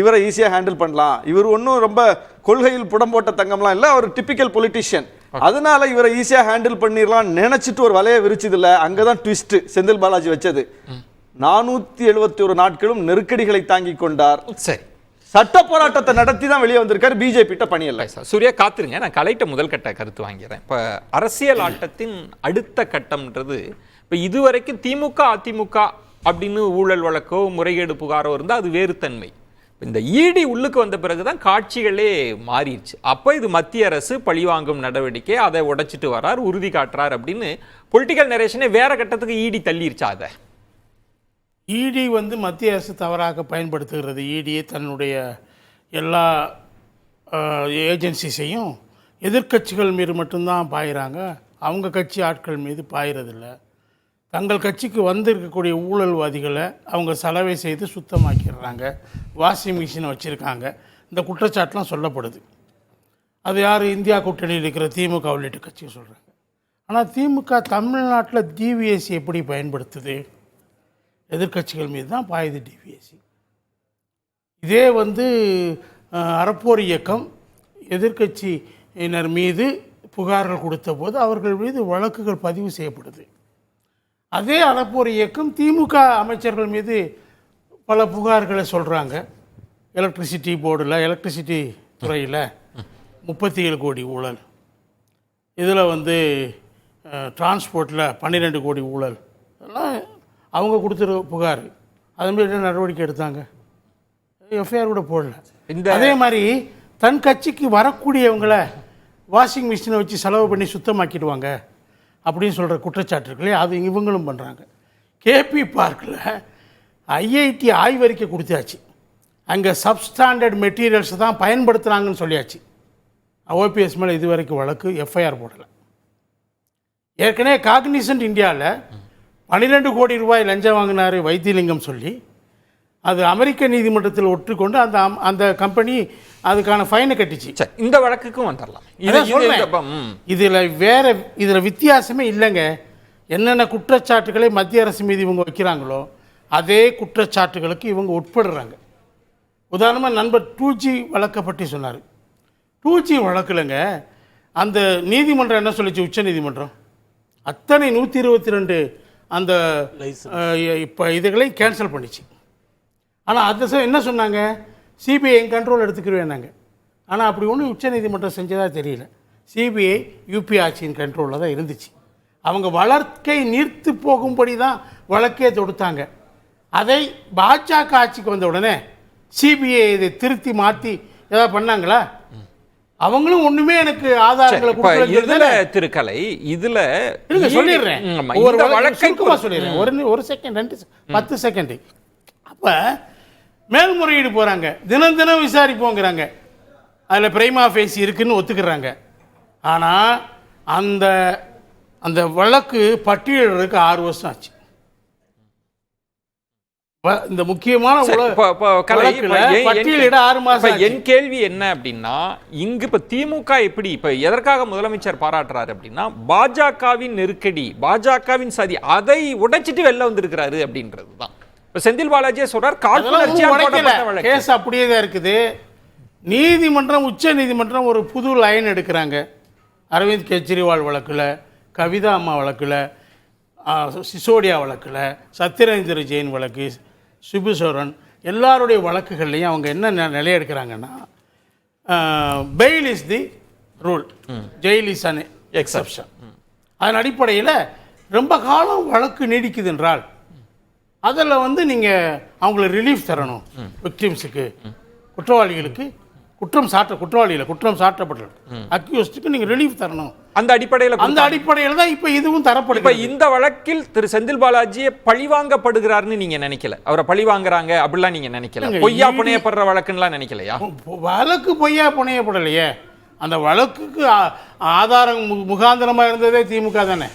இவரை ஈஸியா ஹேண்டில் பண்ணலாம், இவர் ஒன்னும் ரொம்ப கொள்கையில் புடம் போட்ட தங்கம்லாம் இல்ல, அவர் டிபிக்கல் பொலிட்டிஷியன், அதனால இவரை ஈஸியா ஹேண்டில் பண்ணிடலாம் நினைச்சிட்டு ஒரு வலையை விரிச்சது இல்ல. அங்கதான் ட்விஸ்ட் செந்தில் பாலாஜி வச்சது. 471 நாட்களும் நெருக்கடிகளை தாங்கிக் கொண்டார். சரி, சட்ட போராட்டத்தை நடத்தி தான் வெளியே வந்திருக்காரு. பிஜேபி பணியல்ல. சூர்யா காத்துருங்க, நான் கலைட்ட முதல் கட்ட கருத்து வாங்கிறேன். இப்ப அரசியல் ஆட்டத்தின் அடுத்த கட்டம்ன்றது, இப்ப இதுவரைக்கும் திமுக அதிமுக அப்படின்னு ஊழல் வழக்கோ முறைகேடு புகாரோ இருந்தா அது வேறு தன்மை. இந்த இடி உள்ளுக்கு வந்த பிறகுதான் காட்சிகளே மாறிடுச்சு. அப்போ இது மத்திய அரசு பழிவாங்கும் நடவடிக்கை, அதை உடைச்சிட்டு வரார், உறுதி காட்டுறார் அப்படின்னு பொலிட்டிக்கல் நரேஷனே வேற கட்டத்துக்கு இடி தள்ளிருச்சா? அதை இடி வந்து மத்திய அரசு தவறாக பயன்படுத்துகிறது. இடியை தன்னுடைய எல்லா ஏஜென்சிஸையும் எதிர்க்கட்சிகள் மீது மட்டும்தான் பாயிறாங்க. அவங்க கட்சி ஆட்கள் மீது பாயிறதில்ல. தங்கள் கட்சிக்கு வந்திருக்கக்கூடிய ஊழல்வாதிகளை அவங்க சலவை செய்து சுத்தமாக்கிடுறாங்க, வாஷிங் மிஷினை வச்சுருக்காங்க. இந்த குற்றச்சாட்டுலாம் சொல்லப்படுது. அது யார்? இந்தியா கூட்டணியில் இருக்கிற திமுக உள்ளிட்ட கட்சியை சொல்கிறாங்க. ஆனால் திமுக தமிழ்நாட்டில் டிவிஎஸ்சி எப்படி பயன்படுத்துது? எதிர்க்கட்சிகள் மீது தான் பாயுது டிவிஎஸ்சி. இதே அறப்போர் இயக்கம் எதிர்க்கட்சியினர் மீது புகார்கள் கொடுத்த போது அவர்கள் மீது வழக்குகள் பதிவு செய்யப்படுது. அதே அறப்போர் இயக்கம் திமுக அமைச்சர்கள் மீது பல புகார்களை சொல்கிறாங்க. எலக்ட்ரிசிட்டி போர்டில், எலக்ட்ரிசிட்டி துறையில் 37 கோடி ஊழல், இதில் டிரான்ஸ்போர்ட்டில் 12 கோடி ஊழல், இதெல்லாம் அவங்க கொடுத்துரு புகார். அதுமாதிரி என்ன நடவடிக்கை எடுத்தாங்க? எஃப்ஐஆர் கூட போடல. அதே மாதிரி தன் கட்சிக்கு வரக்கூடியவங்களை வாஷிங் மிஷினை வச்சு செலவு பண்ணி சுத்தமாக்கிடுவாங்க அப்படின்னு சொல்கிற குற்றச்சாட்டு இருக்குல்லையே, அது இவங்களும் பண்ணுறாங்க. கேபி பார்க்கில் ஐஐடி ஆய்வறிக்கை கொடுத்தாச்சு. அங்கே சப்ஸ்டாண்டர்ட் மெட்டீரியல்ஸ் தான் பயன்படுத்துகிறாங்கன்னு சொல்லியாச்சு. ஓபிஎஸ் மேலே இது வரைக்கும் வழக்கு எஃப்ஐஆர் போடலை. ஏற்கனவே காக்னிசன்ட் இந்தியாவில் 12 கோடி ரூபாய் லஞ்சம் வாங்கினார் வைத்தியலிங்கம் சொல்லி அது அமெரிக்க நீதிமன்றத்தில் ஒற்றுக்கொண்டு அந்த கம்பெனி அதுக்கான ஃபைனை கட்டிச்சு. இந்த வழக்குக்கும் வந்துடலாம். இதில் வித்தியாசமே இல்லைங்க. என்னென்ன குற்றச்சாட்டுகளை மத்திய அரசு மீது இவங்க வைக்கிறாங்களோ அதே குற்றச்சாட்டுகளுக்கு இவங்க உட்படுறாங்க. உதாரணமாக நண்பர் 2G வழக்கை பற்றி சொன்னார். 2G வழக்குலங்க அந்த நீதிமன்றம் என்ன சொல்லிச்சு? உச்ச நீதிமன்றம் அத்தனை 122 அந்த இப்போ இதுகளை கேன்சல் பண்ணிச்சு. ஆனால் அது என்ன சொன்னாங்க? சிபிஐ கண்ட்ரோல் எடுத்துக்கிருவேனாங்க. ஆனால் அப்படி ஒன்றும் உச்ச நீதிமன்றம் செஞ்சதாக தெரியல. சிபிஐ யூபி ஆட்சியின் கண்ட்ரோலில் தான் இருந்துச்சு. அவங்க வழக்கை நீர்த்து போகும்படி தான் வழக்கே தொடுத்தாங்க. அதை பாஜக ஆட்சிக்கு வந்த உடனே சிபிஐ இதை திருத்தி மாற்றி ஏதாவது பண்ணாங்களா? அவங்களும் ஒண்ணுமே எனக்கு ஆதாரங்களை கொடுக்கல. திருக்கலை இதுல சொல்லிடுறேன், சொல்லிடுறேன். ஒரு செகண்ட் 10 செகண்ட். அப்ப மேல்முறையீடு போறாங்க, தினம் தினம் விசாரிப்போங்கிறாங்க. அதுல பிரைமா ஃபேசி இருக்குன்னு ஒத்துக்கிறாங்க. ஆனா அந்த அந்த வழக்கு பட்டியலுக்கு 6 வருஷம் ஆச்சு. இந்த முக்கியமான பட்டியலிட 6 மாசம். என் கேள்வி என்ன அப்படின்னா, இங்கு இப்ப திமுக எப்படி இப்ப எதற்காக முதலமைச்சர் பாராட்டுறாரு அப்படின்னா, பாஜகவின் நெருக்கடி, பாஜகவின் சதி, அதை உடைச்சிட்டு வெளில வந்திருக்கிறாரு அப்படின்றதுதான். இப்ப செந்தில் பாலாஜியே சொல்றார், கேஸ் அப்படியே தான் இருக்குது. நீதிமன்றம், உச்ச நீதிமன்றம் ஒரு புது லைன் எடுக்கிறாங்க. அரவிந்த் கெஜ்ரிவால் வழக்குல, கவிதா அம்மா வழக்குல, சிசோடியா வழக்குல, சத்யேந்திர ஜெயின் வழக்கு, சிபு சோரன், எல்லாருடைய வழக்குகள்லையும் அவங்க என்ன நிலையை எடுக்கிறாங்கன்னா, bail is the rule, jail is an exception. அதன் அடிப்படையில் ரொம்ப காலம் வழக்கு நீடிக்குது என்றால் அதில் நீங்கள் அவங்கள ரிலீஃப் தரணும். விக்டிம்ஸுக்கு, குற்றவாளிகளுக்கு, குற்றம் சாட்டப்பட்ட அக்யூஸ்டுக்கு நீங்கள் ரிலீஃப் தரணும். அந்த அடிப்படையில் தான் இப்போ இதுவும் தரப்படுது. இப்போ இந்த வழக்கில் திரு செந்தில் பாலாஜியை பழிவாங்கப்படுகிறார்னு நீங்க நினைக்கல? அவரை பழிவாங்குறாங்க அப்படிலாம் நீங்க நினைக்கல? பொய்யா புனையப்படுற வழக்குன்னு நினைக்கலையா? வழக்கு பொய்யா புனையப்படலையே. அந்த வழக்குக்கு ஆதாரம் முகாந்திரமா இருந்ததே திமுக தானே.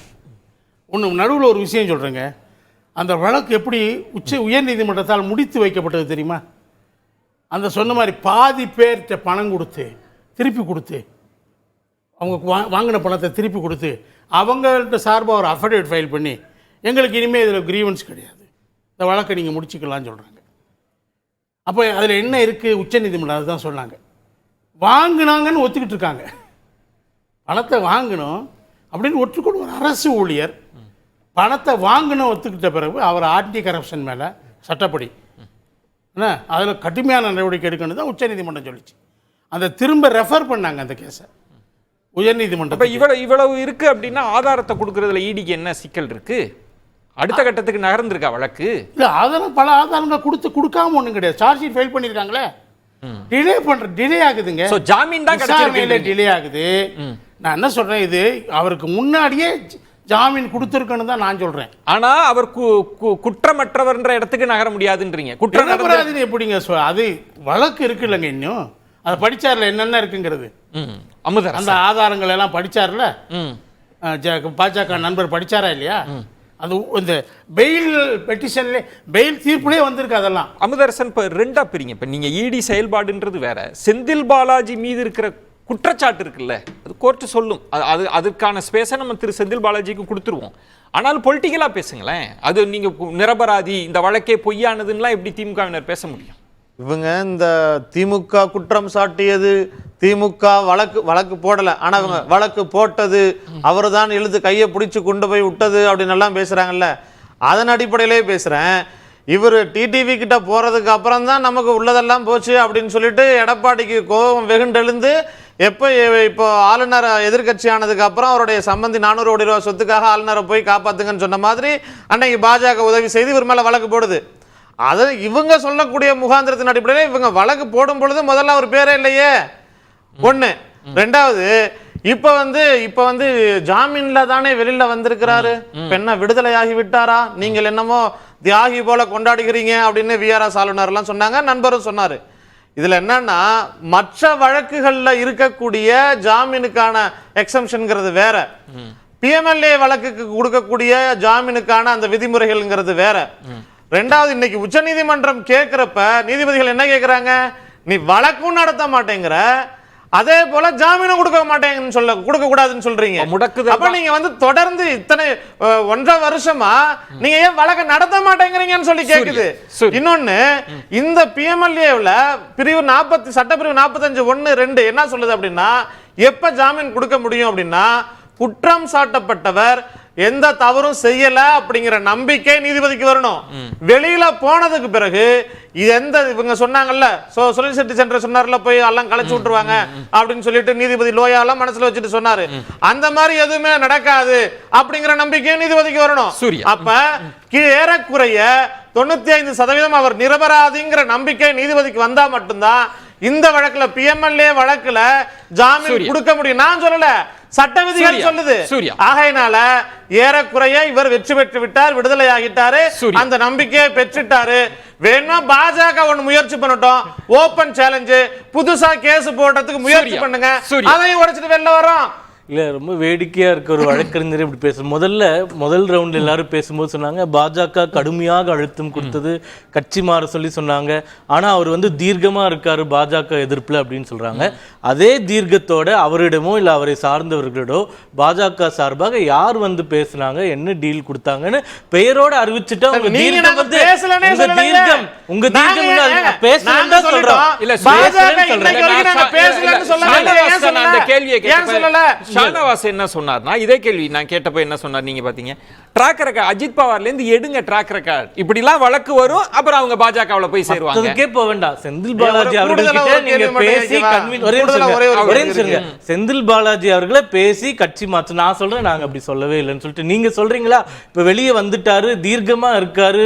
ஒன்று நடுவில் ஒரு விஷயம் சொல்றேங்க. அந்த வழக்கு எப்படி உயர் நீதிமன்றத்தால் முடித்து வைக்கப்பட்டது தெரியுமா? அந்த சொன்ன மாதிரி பாதி பேர்கிட்ட பணம் கொடுத்து திருப்பி கொடுத்து, அவங்க வாங்கின பணத்தை திருப்பி கொடுத்து, அவங்கள்ட்ட சார்பாக ஒரு அஃபிடேவிட் ஃபைல் பண்ணி, எங்களுக்கு இனிமேல் இதில் கிரீவன்ஸ் கிடையாது, இந்த வழக்கை நீங்கள் முடிச்சுக்கலாம்னு சொல்கிறாங்க. அப்போ அதில் என்ன இருக்குது? உச்சநீதிமன்றம் அதுதான் சொன்னாங்க. வாங்கினாங்கன்னு ஒத்துக்கிட்டு இருக்காங்க. பணத்தை வாங்கணும் அப்படின்னு ஒற்றுக்கொண்டு ஒரு அரசு ஊழியர் பணத்தை வாங்கணும் ஒத்துக்கிட்ட பிறகு அவர் ஆன்டி கரப்ஷன் மேலே சட்டப்படி என்ன அதில் கடுமையான நடவடிக்கை எடுக்கணும் தான் உச்சநீதிமன்றம் சொல்லிச்சு. அந்த திரும்ப ரெஃபர் பண்ணாங்க அந்த கேஸை உயர்நீதிமன்றம். இவ்வளவு இருக்கு அப்படின்னா ஆதாரத்தை கொடுக்கறதுல ஈடிக்கு என்ன சிக்கல் இருக்கு? அடுத்த கட்டத்துக்கு நகர்ந்திருக்கா வழக்கு? இல்லை, ஆதாரம் பல ஆதாரங்கள் கொடுக்காம ஒன்றும் கிடையாது. சார்ஜ் ஷீட் ஃபைல் பண்ணியிருக்காங்களே, டிலே ஆகுதுங்க. ஜாமீன் தான் கிடைச்சிருக்கு, டிலே ஆகுது. நான் என்ன சொல்றேன், இது அவருக்கு முன்னாடியே ஜாமீன் கொடுத்துருக்கணும் தான் நான் சொல்றேன். ஆனா அவர் குற்றமற்றவர்ன்ற இடத்துக்கு நகர முடியாதுன்றீங்க. குற்றமற்றது எப்படிங்க? அது வழக்கு இருக்கு இல்லைங்க, இன்னும் அதை படிச்சார்ல என்னென்ன இருக்குங்கிறது. அந்த ஆதாரங்கள் எல்லாம் படிச்சார்ல, பாஜக நண்பர் படிச்சாரா இல்லையா? அது இந்த பெயில் பெட்டிஷன்ல பெயில் தீர்ப்புலேயே வந்திருக்கு. அதெல்லாம் அமுதரசன் இப்போ ரெண்டா பிரிங்க. இப்போ நீங்க இடி செயல்பாடுன்றது வேற, செந்தில் பாலாஜி மீது இருக்கிற குற்றச்சாட்டு இருக்குல்ல, அது கோர்ட்டு சொல்லும். அதுக்கான ஸ்பேஸை நம்ம திரு செந்தில் பாலாஜிக்கு கொடுத்துருவோம். ஆனால் பொலிட்டிக்கலா பேசுங்களேன். அது நீங்க நிரபராதி, இந்த வழக்கே பொய்யானதுன்னா எப்படி திமுகவினர் பேச முடியும்? இவங்க இந்த திமுக குற்றம் சாட்டியது, திமுக வழக்கு போடல, ஆனா அவங்க வழக்கு போட்டது, அவரு தான் இழுத்து கையை பிடிச்சு கொண்டு போய் விட்டது அப்படின்னு எல்லாம் பேசுறாங்கல்ல, அதன் அடிப்படையிலே பேசுறேன். இவர் டிடிவி கிட்ட போறதுக்கு அப்புறம் தான் நமக்கு உள்ளதெல்லாம் போச்சு அப்படின்னு சொல்லிட்டு எடப்பாடிக்கு கோபம் வெகுண்டெழுந்து இப்போ ஆளுநர் எதிர்கட்சி ஆனதுக்கு அப்புறம் அவருடைய சம்பந்தி 400 கோடி ரூபாய் சொத்துக்காக ஆளுநரை போய் காப்பாத்துங்கன்னு சொன்ன மாதிரி அன்னைக்கு பாஜக உதவி செய்து இவர் மேல வழக்கு போடுது. அது இவங்க சொல்லக்கூடிய முகாந்திரத்தின் அடிப்படையில் இவங்க வழக்கு போடும் பொழுது முதல்ல அவர் பேரே இல்லையே ஒண்ணு. ரெண்டாவது இப்ப வந்து ஜாமீன்ல தானே வெளியில வந்திருக்கிறாரு. என்ன விடுதலையாகி விட்டாரா? நீங்கள் என்னமோ தியாகி போல கொண்டாடுகிறீங்க அப்படின்னு விஆர்எஸ் ஆளுநர் எல்லாம் சொன்னாங்க, நண்பரும் சொன்னாரு. இதுல என்னன்னா மற்ற வழக்குகள்ல இருக்கக்கூடிய ஜாமீனுக்கான எக்ஸம்ஷன்ங்கிறது வேற, பிஎம்எல்ஏ வழக்குக்கு கொடுக்கக்கூடிய ஜாமீனுக்கான அந்த விதிமுறைகள்ங்கிறது வேற. ரெண்டாவது இன்னைக்கு உச்சநீதிமன்றம் கேட்கிறப்ப நீதிபதிகள் என்ன கேட்கிறாங்க? நீ வழக்கும் நடத்த மாட்டேங்கிற, அதே போல ஜாமீனும் கொடுக்க கூடாதுன்னு சொல்றீங்க. அப்ப நீங்க வந்து தொடர்ந்து இத்தனை 1.5 வருஷமா நீங்க ஏன் வழக்க நடத்த மாட்டேங்கிறீங்கன்னு சொல்லி கேக்குது. இன்னொன்னு, இந்த பிஎம்எல்ஏல பிரிவு 40 சட்டப்பிரிவு 45(1)(2) என்ன சொல்லுது அப்படின்னா, எப்ப ஜாமீன் கொடுக்க முடியும் அப்படின்னா, குற்றம் சாட்டப்பட்டவர் எந்த தவறும் செய்யல அப்படிங்கிற நம்பிக்கை நீதிபதிக்கு வரணும். வெளியில போனதுக்கு பிறகு இவங்க சொன்னாங்கல்ல, சொலிசிட்டர் ஜெனரல் சொன்னார்ல, போய் எல்லாம் கலைச்சு விட்டுருவாங்க அப்படின்னு சொல்லிட்டு நீதிபதி லோயாலாம் மனசுல வச்சுட்டு சொன்னாரு. அந்த மாதிரி எதுவுமே நடக்காது அப்படிங்கிற நம்பிக்கை நீதிபதிக்கு வரணும். அப்ப ஏறக்குறைய 95% அவர் நிரபராதிங்கிற நம்பிக்கை நீதிபதிக்கு வந்தா மட்டும்தான் இந்த வழக்குல பிஎம்எல்ஏ வழக்குல ஜாமீன் கொடுக்க முடியும். நான் சொல்லல, சட்ட விதிகள் சொல்லுது. ஆகையினால ஏறக்குறைய இவர் வெற்றி பெற்று விட்டார், விடுதலை ஆகிட்டாரு, அந்த நம்பிக்கையை பெற்றுட்டாரு. வேணுமா பாஜக ஒண்ணு முயற்சி பண்ணட்டும், ஓபன் சேலஞ்சு, புதுசா கேஸ் போடுறதுக்கு முயற்சி பண்ணுங்க, அதையும் உடைச்சிட்டு வெளில வரோம். இல்லை, ரொம்ப வேடிக்கையாக இருக்க ஒரு வழக்கறிஞர் இப்படி பேசும். முதல் ரவுண்டில் எல்லாரும் பேசும்போது சொன்னாங்க பாஜக கடுமையாக அழுத்தம் கொடுத்தது, கட்சி மாற சொல்லி சொன்னாங்க. ஆனால் அவர் வந்து தீர்க்கமாக இருக்காரு பாஜக எதிர்ப்பில் அப்படின்னு சொல்கிறாங்க. அதே தீர்க்கத்தோட அவரிடமோ இல்லை அவரை சார்ந்தவர்களிடோ பாஜக சார்பாக யார் வந்து பேசுனாங்க, என்ன டீல் கொடுத்தாங்கன்னு பெயரோட அறிவிச்சுட்டா உங்க தீர்க்கம் வந்து உங்க தீர்க்கம் பேசலன்னு சொல்றோம். ஷானவாஸ் என்ன சொன்னார்னா, இதே கேள்வி நான் கேட்டப்ப என்ன சொன்னார் நீங்க பாத்தீங்க, ட்ராக் ரெக்கார்ட் அஜித் பவார்ல இருந்து எடுங்க, ட்ராக் ரெக்கார்ட் இப்படி எல்லாம் வழக்கு வரும், அப்புறம் அவங்க பாஜகவுல போய் சேருவாங்க. அதுக்கே போக வேண்டாம். செந்தில் பாலாஜி அவர்கள்கிட்ட நீங்க பேசி செந்தில் பாலாஜி அவர்களை பேசி கட்சி மாற்று. நான் சொல்றேன் நாங்க அப்படி சொல்லவே இல்லைன்னு சொல்லிட்டு நீங்க சொல்றீங்களா? இப்ப வெளியே வந்துட்டாரு, தீர்க்கமா இருக்காரு,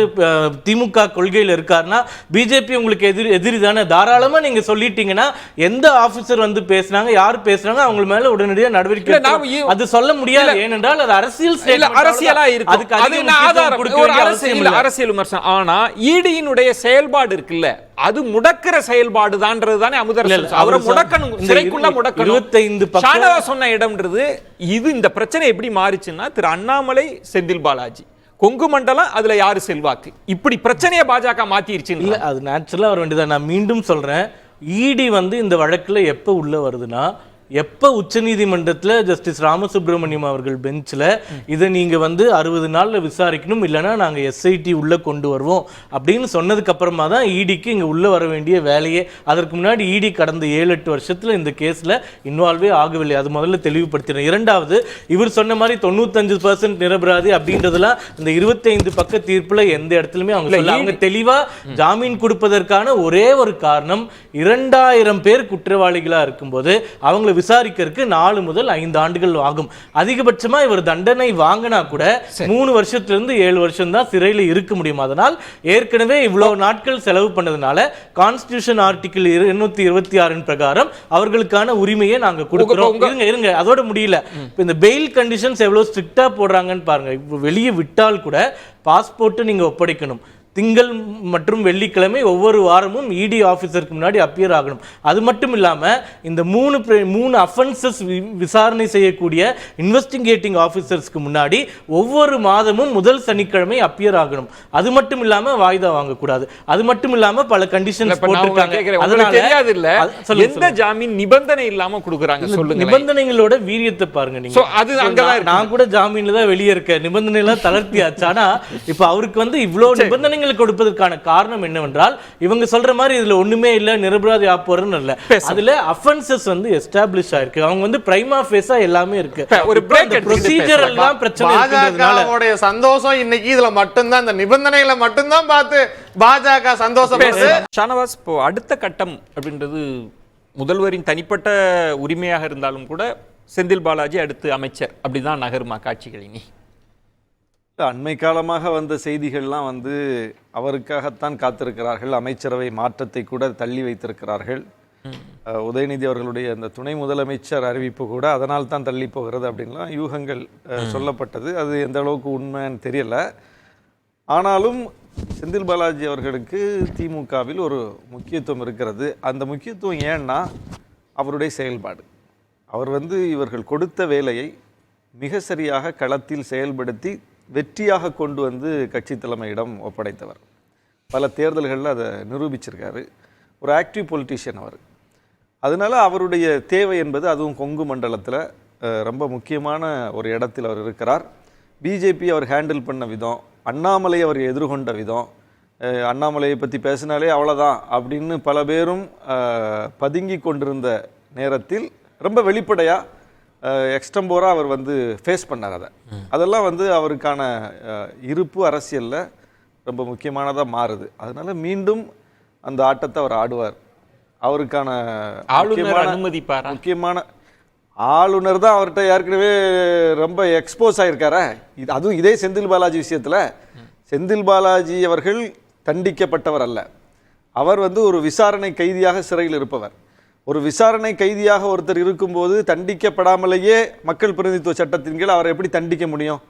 திமுக கொள்கையில் இருக்காருன்னா பிஜேபி உங்களுக்கு எதிரி தானே. தாராளமா நீங்க சொல்லிட்டீங்கன்னா எந்த ஆபீசர் வந்து பேசினாங்க, யார் பேசுறாங்க, அவங்க மேல உடனடியாக நடவடிக்கை அது சொல்ல முடியாது. ஏனென்றால் அது அரசியலா அரசியல் விமர்சனம். ஆனா ஈடியினுடைய செயல்பாடு இருக்குல்ல, அது முடக்கிற செயல்பாடு தான்ன்றதுதானே அமுதரசன். அவரை முடக்கணும், சிறைக்குள்ள முடக்கணும். 25 ஷானவாஸ் சொன்ன இடம்ன்றது இது. இந்த பிரச்சனை எப்படி மாறிச்சுன்னா, திரு அண்ணாமலை, செந்தில் பாலாஜி, கொங்கு மண்டலம், அதுல யாரு செல்வாக்கு, இப்படி பிரச்சனையை பாஜக மாத்திருச்சு. இல்ல, அது நேச்சுரலா வர வேண்டியதான். நான் மீண்டும் சொல்றேன், ஈடி வந்து இந்த வழக்குல எப்ப உள்ள வருதுன்னா, எப்போ உச்சநீதிமன்றத்தில் ஜஸ்டிஸ் ராமசுப்ரமணியம் அவர்கள் பெஞ்சில் இதை நீங்கள் வந்து 60 நாளில் விசாரிக்கணும், இல்லைனா நாங்கள் எஸ்ஐடி உள்ளே கொண்டு வருவோம் அப்படின்னு சொன்னதுக்கு அப்புறமா தான் ஈடிக்கு இங்கே உள்ளே வர வேண்டிய வேலையே. அதற்கு முன்னாடி ஈடி கடந்த 7-8 வருஷத்தில் இந்த கேஸில் இன்வால்வே ஆகவில்லை. அது முதல்ல தெளிவுபடுத்தினேன். இரண்டாவது, இவர் சொன்ன மாதிரி 95% நிரபராதி அப்படின்றதுலாம் இந்த 25 பக்க தீர்ப்பில் எந்த இடத்துலையுமே அவங்க தெளிவாக ஜாமீன் கொடுப்பதற்கான ஒரே ஒரு காரணம், 2000 பேர் குற்றவாளிகளாக இருக்கும்போது அவங்களை விசாரிக்கிறதுக்கு 4 முதல் 5 ஆண்டுகள் ஆகும். அதிகபட்சமா இவர் தண்டனை வாங்கினா கூட 3 வருஷத்திலிருந்து 7 வருஷம் தான் சிறையில் இருக்க முடியும். அதனால் ஏற்கனவே இவ்வளவு நாட்கள் செலவு பண்ணதுனால கான்ஸ்டிடியூஷன் ஆர்டிகிள் 226 பிரகாரம் அவர்களுக்கான உரிமையை நாங்க கொடுக்கிறோம். இருங்க அதோட முடியல. இந்த பெயில் கண்டிஷன்ஸ் எவ்வளவு ஸ்ட்ரிக்டா போடுறாங்கன்னு பாருங்க. வெளியே விட்டால் கூட பாஸ்போர்ட் நீங்க ஒப்படைக்கணும், திங்கள் மற்றும் வெள்ளிக்கிழமை ஒவ்வொரு வாரமும் இடி ஆஃபீஸருக்கு முன்னாடி அப்பியர் ஆகணும். அது மட்டும் இல்லாமல் இந்த மூணு அஃபென்சஸ் விசாரணை செய்யக்கூடிய இன்வெஸ்டிகேட்டிங் ஆஃபீஸர்ஸ்க்கு முன்னாடி ஒவ்வொரு மாதமும் முதல் சனிக்கிழமை அப்பியர் ஆகணும். அது மட்டும் இல்லாமல் வாய்தா வாங்கக்கூடாது. அது மட்டும் இல்லாமல் பல கண்டிஷன்ஸ் போட்டிருக்காங்க. அதனால தெரியாது இல்ல எந்த ஜாமீன் நிபந்தனை இல்லாம கொடுக்குறாங்க சொல்லுங்க. நிபந்தனைகளோட வீரியத்தை பாருங்க நீங்க. அது அங்கதான் நான் கூட ஜாமீன்ல தான் வெளியே இருக்கேன். நிபந்தனை எல்லாம் தளர்த்தியாச்சு. ஆனா இப்ப அவருக்கு வந்து இவ்வளவு நிபந்தனைகள் கொடுப்பதற்கான காரணம் என்னவென்றால் இவங்க சொல்ற மாதிரி இதுல ஒண்ணுமே இல்ல, நிரபராதி ஆப்போறன்னு இல்ல. அதுல அஃபென்சஸ் வந்து எஸ்டாப்லிஷ் ஆயிருக்கு. அவங்க வந்து பிரைமா ஃபேஸா எல்லாமே இருக்கு. ஒரு பிரேக் ப்ரொசீஜரல் தான் பிரச்சனை இருக்குன்றதுனால பாஜகவுடைய சந்தோஷம் இன்னைக்கு இதுல மட்டும்தான், இந்த நிபந்தனைகளை மட்டும்தான் பார்த்து பாஜக சந்தோஷப்படுது. ஷானவாஸ், இப்போ அடுத்த கட்டம் அப்படின்றது முதல்வரின் தனிப்பட்ட உரிமையாக இருந்தாலும் கூட செந்தில் பாலாஜி அடுத்து அமைச்சர் அப்படிதான் நகருமா காட்சிகள்? இனி அண்மை காலமாக வந்த செய்திகள்லாம் வந்து அவருக்காகத்தான் காத்திருக்கிறார்கள். அமைச்சரவை மாற்றத்தை கூட தள்ளி வைத்திருக்கிறார்கள். உதயநிதி அவர்களுடைய அந்த துணை முதலமைச்சர் அறிவிப்பு கூட அதனால் தான் தள்ளி போகிறது அப்படின்லாம் யூகங்கள் சொல்லப்பட்டது. அது எந்த அளவுக்கு உண்மைன்னு தெரியல. ஆனாலும் செந்தில் பாலாஜி அவர்களுக்கு திமுகவில் ஒரு முக்கியத்துவம் இருக்கிறது. அந்த முக்கியத்துவம் ஏன்னா அவருடைய செயல்பாடு. அவர் வந்து இவர்கள் கொடுத்த வேலையை மிக சரியாக களத்தில் செயல்படுத்தி வெற்றியாக கொண்டு வந்து கட்சி தலைமையிடம் ஒப்படைத்தவர். பல தேர்தல்களில் அதை நிரூபிச்சிருக்காரு. ஒரு ஆக்டிவ் பொலிட்டீஷியன் அவர். அதனால அவருடைய தேவை என்பது அதுவும் கொங்கு மண்டலத்தில் ரொம்ப முக்கியமான ஒரு இடத்தில் அவர் இருக்கிறார். பிஜேபி அவர் ஹேண்டில் பண்ண விதம், அண்ணாமலை அவர் எதிர்கொண்ட விதம், அண்ணாமலையை பற்றி பேசினாலே அவ்வளோதான் அப்படின்னு பல பேரும் பதுங்கி கொண்டிருந்த நேரத்தில் ரொம்ப வெளிப்படையாக எக்ஸ்டம்போராக அவர் வந்து ஃபேஸ் பண்ணார். அதெல்லாம் வந்து அவருக்கான இருப்பு அரசியலில் ரொம்ப முக்கியமானதாக மாறுது. அதனால மீண்டும் அந்த ஆட்டத்தை அவர் ஆடுவார். அவருக்கான முக்கியமான ஆளுநர் தான் அவர்கிட்ட ஏற்கனவே ரொம்ப எக்ஸ்போஸ் ஆகியிருக்காரா. அதுவும் இதே செந்தில் பாலாஜி விஷயத்தில் செந்தில் பாலாஜி அவர்கள் தண்டிக்கப்பட்டவர் அல்ல. அவர் வந்து ஒரு விசாரணை கைதியாக சிறையில் இருப்பவர். ஒரு விசாரணை கைதியாக ஒருத்தர் இருக்கும்போது தண்டிக்கப்படாமலேயே மக்கள் பிரதிநிதித்துவ சட்டத்தின் கீழ் அவரை எப்படி தண்டிக்க முடியும்?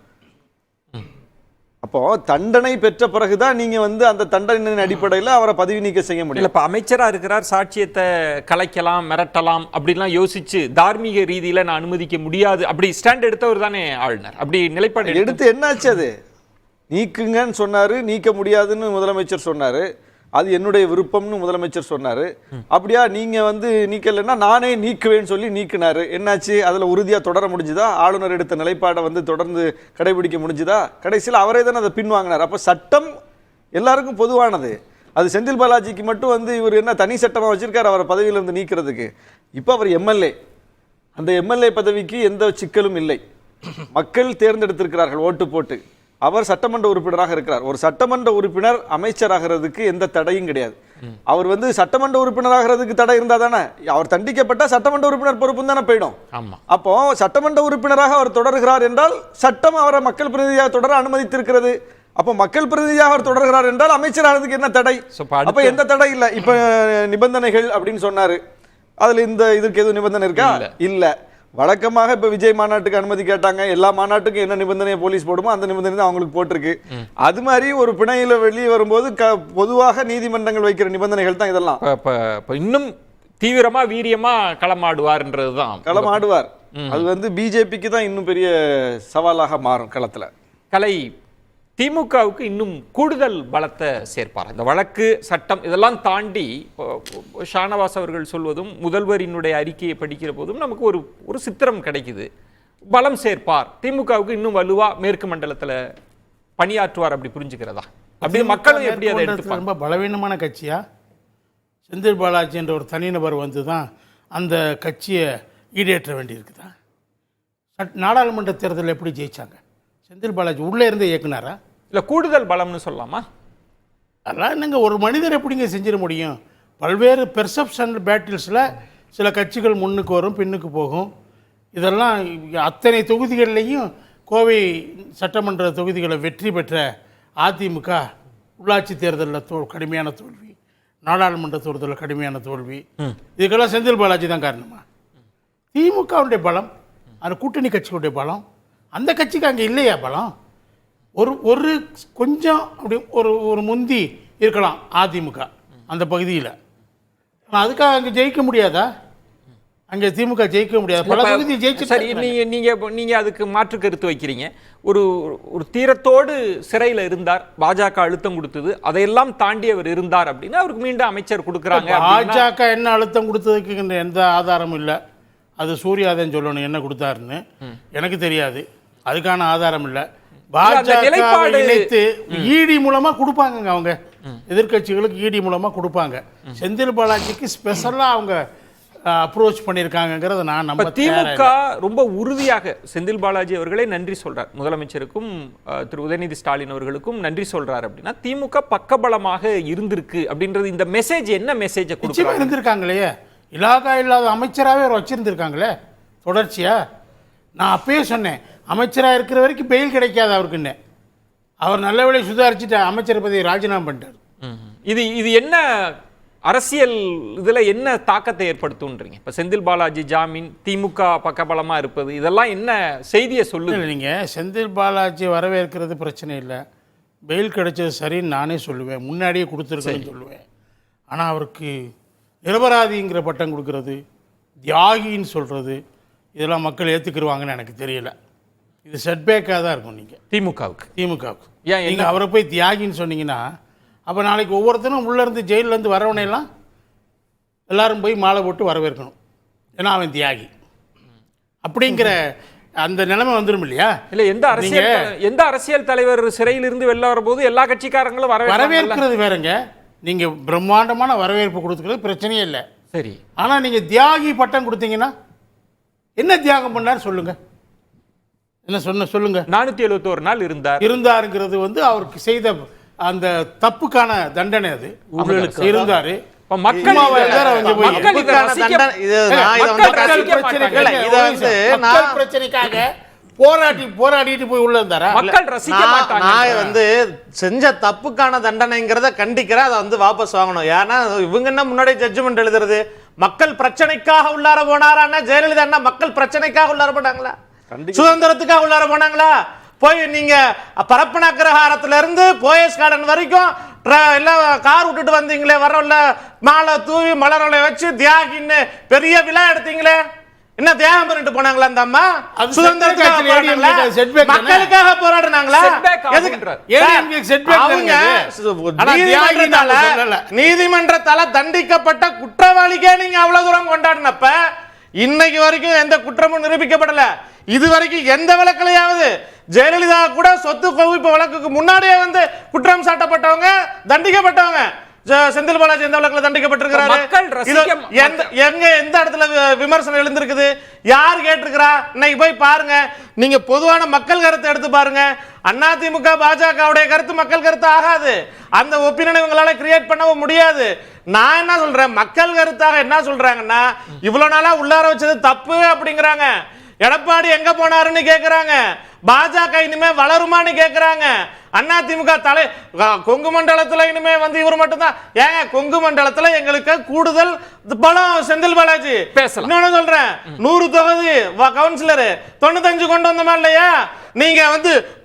அப்போ தண்டனை பெற்ற பிறகுதான் நீங்க வந்து அந்த தண்டனையின் அடிப்படையில் அவரை பதவி நீக்க செய்ய முடியும். இப்ப அமைச்சரா இருக்கிறார், சாட்சியத்தை கலைக்கலாம், மிரட்டலாம் அப்படிலாம் யோசிச்சு தார்மீக ரீதியில நான் அனுமதிக்க முடியாது அப்படி ஸ்டாண்ட் எடுத்தவர் தானே ஆளுநர். அப்படி நிலைப்பாடு எடுத்து என்னாச்சு? அது நீக்குங்கன்னு சொன்னாரு, நீக்க முடியாதுன்னு முதலமைச்சர் சொன்னாரு. அது என்னுடைய விருப்பம்னு முதலமைச்சர் சொன்னாரு. அப்படியா நீங்க வந்து நீக்கலைன்னா நானே நீக்குவேன்னு சொல்லி நீக்கினாரு. என்னாச்சு? அதுல உறுதியா தொடர முடிஞ்சுதா? ஆளுநர் எடுத்த நிலைப்பாடை வந்து தொடர்ந்து கடைபிடிக்க முடிஞ்சுதா? கடைசியில் அவரே தானே அதை பின்வாங்கினார். அப்ப சட்டம் எல்லாருக்கும் பொதுவானது. அது செந்தில் பாலாஜிக்கு மட்டும் வந்து இவர் என்ன தனி சட்டமா வச்சிருக்காரு அவரை பதவியிலிருந்து நீக்கிறதுக்கு? இப்ப அவர் எம்எல்ஏ. அந்த எம்எல்ஏ பதவிக்கு எந்த சிக்கலும் இல்லை. மக்கள் தேர்ந்தெடுத்திருக்கிறார்கள் ஓட்டு போட்டு. அவர் சட்டமன்ற உறுப்பினராக இருக்கிறார். ஒரு சட்டமன்ற உறுப்பினர் அமைச்சராகிறதுக்கு எந்த தடையும் கிடையாது. அவர் வந்து சட்டமன்ற உறுப்பினராகிறதுக்கு தடை இருந்தா தானே அவர் தண்டிக்கப்பட்ட சட்டமன்ற உறுப்பினர் பொறுப்பும் தானே போயிடும். அப்போ சட்டமன்ற உறுப்பினராக அவர் தொடர்கிறார் என்றால் சட்டம் அவரை மக்கள் பிரதிநிதியாக தொடர அனுமதித்திருக்கிறது. அப்போ மக்கள் பிரதிநிதியாக அவர் தொடர்கிறார் என்றால் அமைச்சராகிறதுக்கு என்ன தடை? அப்ப எந்த தடை இல்லை. இப்ப நிபந்தனைகள் அப்படின்னு சொன்னாரு. அதுல இந்த இதுக்கு எதுவும் நிபந்தனை இருக்கா? இல்ல. வழக்கமாக இப்ப விஜய் மாநாட்டுக்கு அனுமதி கேட்டாங்க. எல்லா மாநாட்டுக்கும் என்ன நிபந்தனையை போலீஸ் போடுமோ அந்த நிபந்தனை தான் அவங்களுக்கு போட்டிருக்கு. அது மாதிரி ஒரு பிணையில வெளியே வரும்போது பொதுவாக நீதிமன்றங்கள் வைக்கிற நிபந்தனைகள் தான் இதெல்லாம். இன்னும் தீவிரமா வீரியமா களமாடுவார்ன்றதுதான். களமாடுவார். அது வந்து பிஜேபிக்கு தான் இன்னும் பெரிய சவாலாக மாறும் களத்துல. கலை திமுகவுக்கு இன்னும் கூடுதல் பலத்தை சேர்ப்பார். இந்த வழக்கு சட்டம் இதெல்லாம் தாண்டி ஷானவாஸ் அவர்கள் சொல்வதும் முதல்வரினுடைய அறிக்கையை படிக்கிற போதும் நமக்கு ஒரு சித்திரம் கிடைக்குது. பலம் சேர்ப்பார், திமுகவுக்கு இன்னும் வலுவா மேற்கு மண்டலத்தில் பணியாற்றுவார் அப்படி புரிஞ்சுக்கிறதா? அப்படி மக்களும் எப்படி அதை எடுத்துப்பாங்க? ரொம்ப பலவீனமான கட்சியா செந்தில் பாலாஜி என்ற ஒரு தனிநபர் வந்து தான் அந்த கட்சியை ஈடேற்ற வேண்டியிருக்குதா? நாடாளுமன்ற தேர்தலில் எப்படி ஜெயிச்சாங்க? செந்தில் பாலாஜி உள்ளே இருந்து இயக்குனாரா? இல்லை கூடுதல் பலம்னு சொல்லலாமா? அதெல்லாம் என்னங்க, ஒரு மனிதர் எப்படிங்க செஞ்சிட முடியும்? பல்வேறு பெர்செப்ஷன் பேட்டில்ஸில் சில கட்சிகள் முன்னுக்கு வரும், பின்னுக்கு போகும். இதெல்லாம் அத்தனை தொகுதிகள்லையும் கோவை சட்டமன்ற தொகுதிகளை வெற்றி பெற்ற அதிமுக உள்ளாட்சி தேர்தலில் கடுமையான தோல்வி, நாடாளுமன்ற தேர்தலில் கடுமையான தோல்வி. இதுக்கெல்லாம் செந்தில் பாலாஜி தான் காரணமா? திமுகவுடைய பலம், அந்த கூட்டணி கட்சிகளுடைய பலம், அந்த கட்சிக்கு அங்கே இல்லையா பலம்? ஒரு கொஞ்சம் அப்படி ஒரு முந்தி இருக்கலாம் அதிமுக அந்த பகுதியில். ஆனால் அதுக்காக அங்கே ஜெயிக்க முடியாதா? அங்கே திமுக ஜெயிக்க முடியாது. பல பகுதி ஜெயிச்சு. சரி, நீங்க அதுக்கு மாற்று கருத்து வைக்கிறீங்க. ஒரு தீரத்தோடு சிறையில் இருந்தார், பாஜக அழுத்தம் கொடுத்தது, அதையெல்லாம் தாண்டி அவர் இருந்தார் அப்படின்னா அவருக்கு மீண்டும் அமைச்சர் கொடுக்குறாங்க. பாஜக என்ன அழுத்தம் கொடுத்ததுக்கு எந்த ஆதாரமும் இல்லை. அது சூர்யாதான் சொல்லணும் என்ன கொடுத்தாருன்னு. எனக்கு தெரியாது, அதுக்கான ஆதாரம் இல்லை. பாஜக இணைத்து ஈடி மூலமா கொடுப்பாங்க, அவங்க எதிர்கட்சிகளுக்கு ஈடி மூலமா கொடுப்பாங்க. செந்தில் பாலாஜிக்கு ஸ்பெஷலா அவங்க அப்ரோச் பண்ணியிருக்காங்கிறத நான் நம்ப. திமுக ரொம்ப உறுதியாக செந்தில் பாலாஜி அவர்களே நன்றி சொல்றார், முதலமைச்சருக்கும் திரு உதயநிதி ஸ்டாலின் அவர்களுக்கும் நன்றி சொல்றார் அப்படின்னா திமுக பக்கபலமாக இருந்திருக்கு அப்படின்றது இந்த மெசேஜ் என்ன மெசேஜ் கொடுத்து இருந்திருக்காங்களே? இலாகா இல்லாத அமைச்சராகவே அவர் வச்சிருந்திருக்காங்களே தொடர்ச்சியா. நான் அப்பயே சொன்னேன், அமைச்சராக இருக்கிற வரைக்கும் பெயில் கிடைக்காது அவருக்குன்னு. அவர் நல்ல வேளையை சுதாரிச்சுட்டு அமைச்சர் பதவியை ராஜினாமா பண்ணிட்டார். இது என்ன அரசியல் இதுல என்ன தாக்கத்தை ஏற்படுத்துன்றீங்க? இப்ப செந்தில் பாலாஜி ஜாமீன், திமுக பக்கபலமா இருப்பது, இதெல்லாம் என்ன செய்தியை சொல்லுங்க? நீங்க செந்தில் பாலாஜி வரவேற்கிறது பிரச்சனை இல்லை, பெயில் கிடைச்சது சரின்னு நானே சொல்லுவேன், முன்னாடியே கொடுத்துருக்கேன்னு சொல்லுவேன். ஆனால் அவருக்கு நிரபராதிங்கிற பட்டம் கொடுக்கறது, தியாகின்னு சொல்றது, இதெல்லாம் மக்கள் ஏற்றுக்குருவாங்கன்னு எனக்கு தெரியல. இது செட்பேக்காக தான் இருக்கும் நீங்கள் திமுகவுக்கு. ஏன் நீங்கள் அவரை போய் தியாகின்னு சொன்னீங்கன்னா அப்போ நாளைக்கு ஒவ்வொருத்தரும் உள்ளேருந்து ஜெயிலேருந்து வரவனையெல்லாம் எல்லாரும் போய் மாலை போட்டு வரவேற்கணும், ஏன்னா அவன் தியாகி அப்படிங்கிற அந்த நிலைமை வந்துடும் இல்லையா? இல்லை, எந்த அரசியல் தலைவர் சிறையிலிருந்து வெளில வரும்போது எல்லா கட்சிக்காரங்களும் வரவேற்கிறது வேறுங்க. நீங்கள் பிரம்மாண்டமான வரவேற்பு கொடுத்துக்கிறது பிரச்சனையே இல்லை. சரி, ஆனால் நீங்கள் தியாகி பட்டம் கொடுத்தீங்கன்னா என்ன தியாகம் பண்ணார் சொல்லுங்க? என்ன சொல்லுங்க? 471 நாள் இருந்தாருங்கிறது அவருக்கு செய்த அந்த தப்புக்கான தண்டனை. அது இருந்தாரு. மக்கள் பிரச்சனைக்காக போராடிட்டு போய் உள்ள இருந்தாரா? மக்கள் ரசிக்க மாட்டாங்க. நான் செஞ்ச தப்புக்கான தண்டனைங்கிறத கண்டிக்கிறேன், அதை வாபஸ் வாங்கணும். ஏன்னா இவங்க என்ன முன்னாடி ஜட்ஜ்மெண்ட் எழுதுறது? மக்கள் பிரச்சனைக்காக உள்ளார போனாரா? ஜெயலலிதா என்ன மக்கள் பிரச்சனைக்காக உள்ளார போனாங்களா? சுதந்திரத்துக்காக உள்ளார போனாங்களா? போய் நீங்க பரப்பன அக்ரஹாரத்துல இருந்து போயஸ் கார்டன் வரைக்கும் எல்லாம் கார் விட்டுட்டு வந்தீங்களே, வரல மாலை தூவி மலர்களை வச்சு தியாகின்னு பெரிய விழா எடுத்தீங்களே, என்ன தியாகம் பண்ணிட்டு போனாங்களா அந்த அம்மா? சுதந்திரத்துக்காக மக்களுக்காக போராடினாங்களா? நீதிமன்றத்தால தண்டிக்கப்பட்ட குற்றவாளிக்கே நீங்க அவ்வளவு தூரம் கொண்டாடினப்ப இன்னைக்கு வரைக்கும் எந்த குற்றமும் நிரூபிக்கப்படல. இது வரைக்கும் எந்த வழக்கிலையாவது ஜெயலலிதா கூட சொத்து குவிப்பு வழக்குக்கு முன்னாடியே குற்றம் சாட்டப்பட்டவங்க, தண்டிக்கப்பட்டவங்க. செந்தில் பாலாஜி எந்த வழக்குல தண்டிக்கப்பட்டிருக்கிறாரு? எந்த இடத்துல விமர்சனம் எழுந்திருக்குது? யார் கேட்டிருக்கிறா? இன்னைக்கு போய் பாருங்க, நீங்க பொதுவான மக்கள் கருத்தை எடுத்து பாருங்க. அதிமுக பாஜகவுடைய கருத்து மக்கள் கருத்து ஆகாது. அந்த ஒப்பீனியனை உங்களால கிரியேட் பண்ணவும் முடியாது. நான் என்ன சொல்றேன், மக்கள் கருத்தாக என்ன சொல்றாங்கன்னா, இவ்வளவு நாளா உள்ளார வச்சது தப்பு அப்படிங்கிறாங்க. எடப்பாடி எங்க போனாருன்னு கேக்குறாங்க. பாஜக இனிமே வளருமான்னு கேக்குறாங்க. அதிமுக தலை கொங்கு மண்டலத்துல இனிமே இவர் மட்டும் தான். ஏங்க கொங்கு மண்டலத்துல எங்களுக்கு கூடுதல் பலம் செந்தில் பாலாஜி. இன்னொன்னு சொல்றேன், 100 தொகுதி கவுன்சிலர் 95 கொண்டு வந்தோமா இல்லையா? நீங்க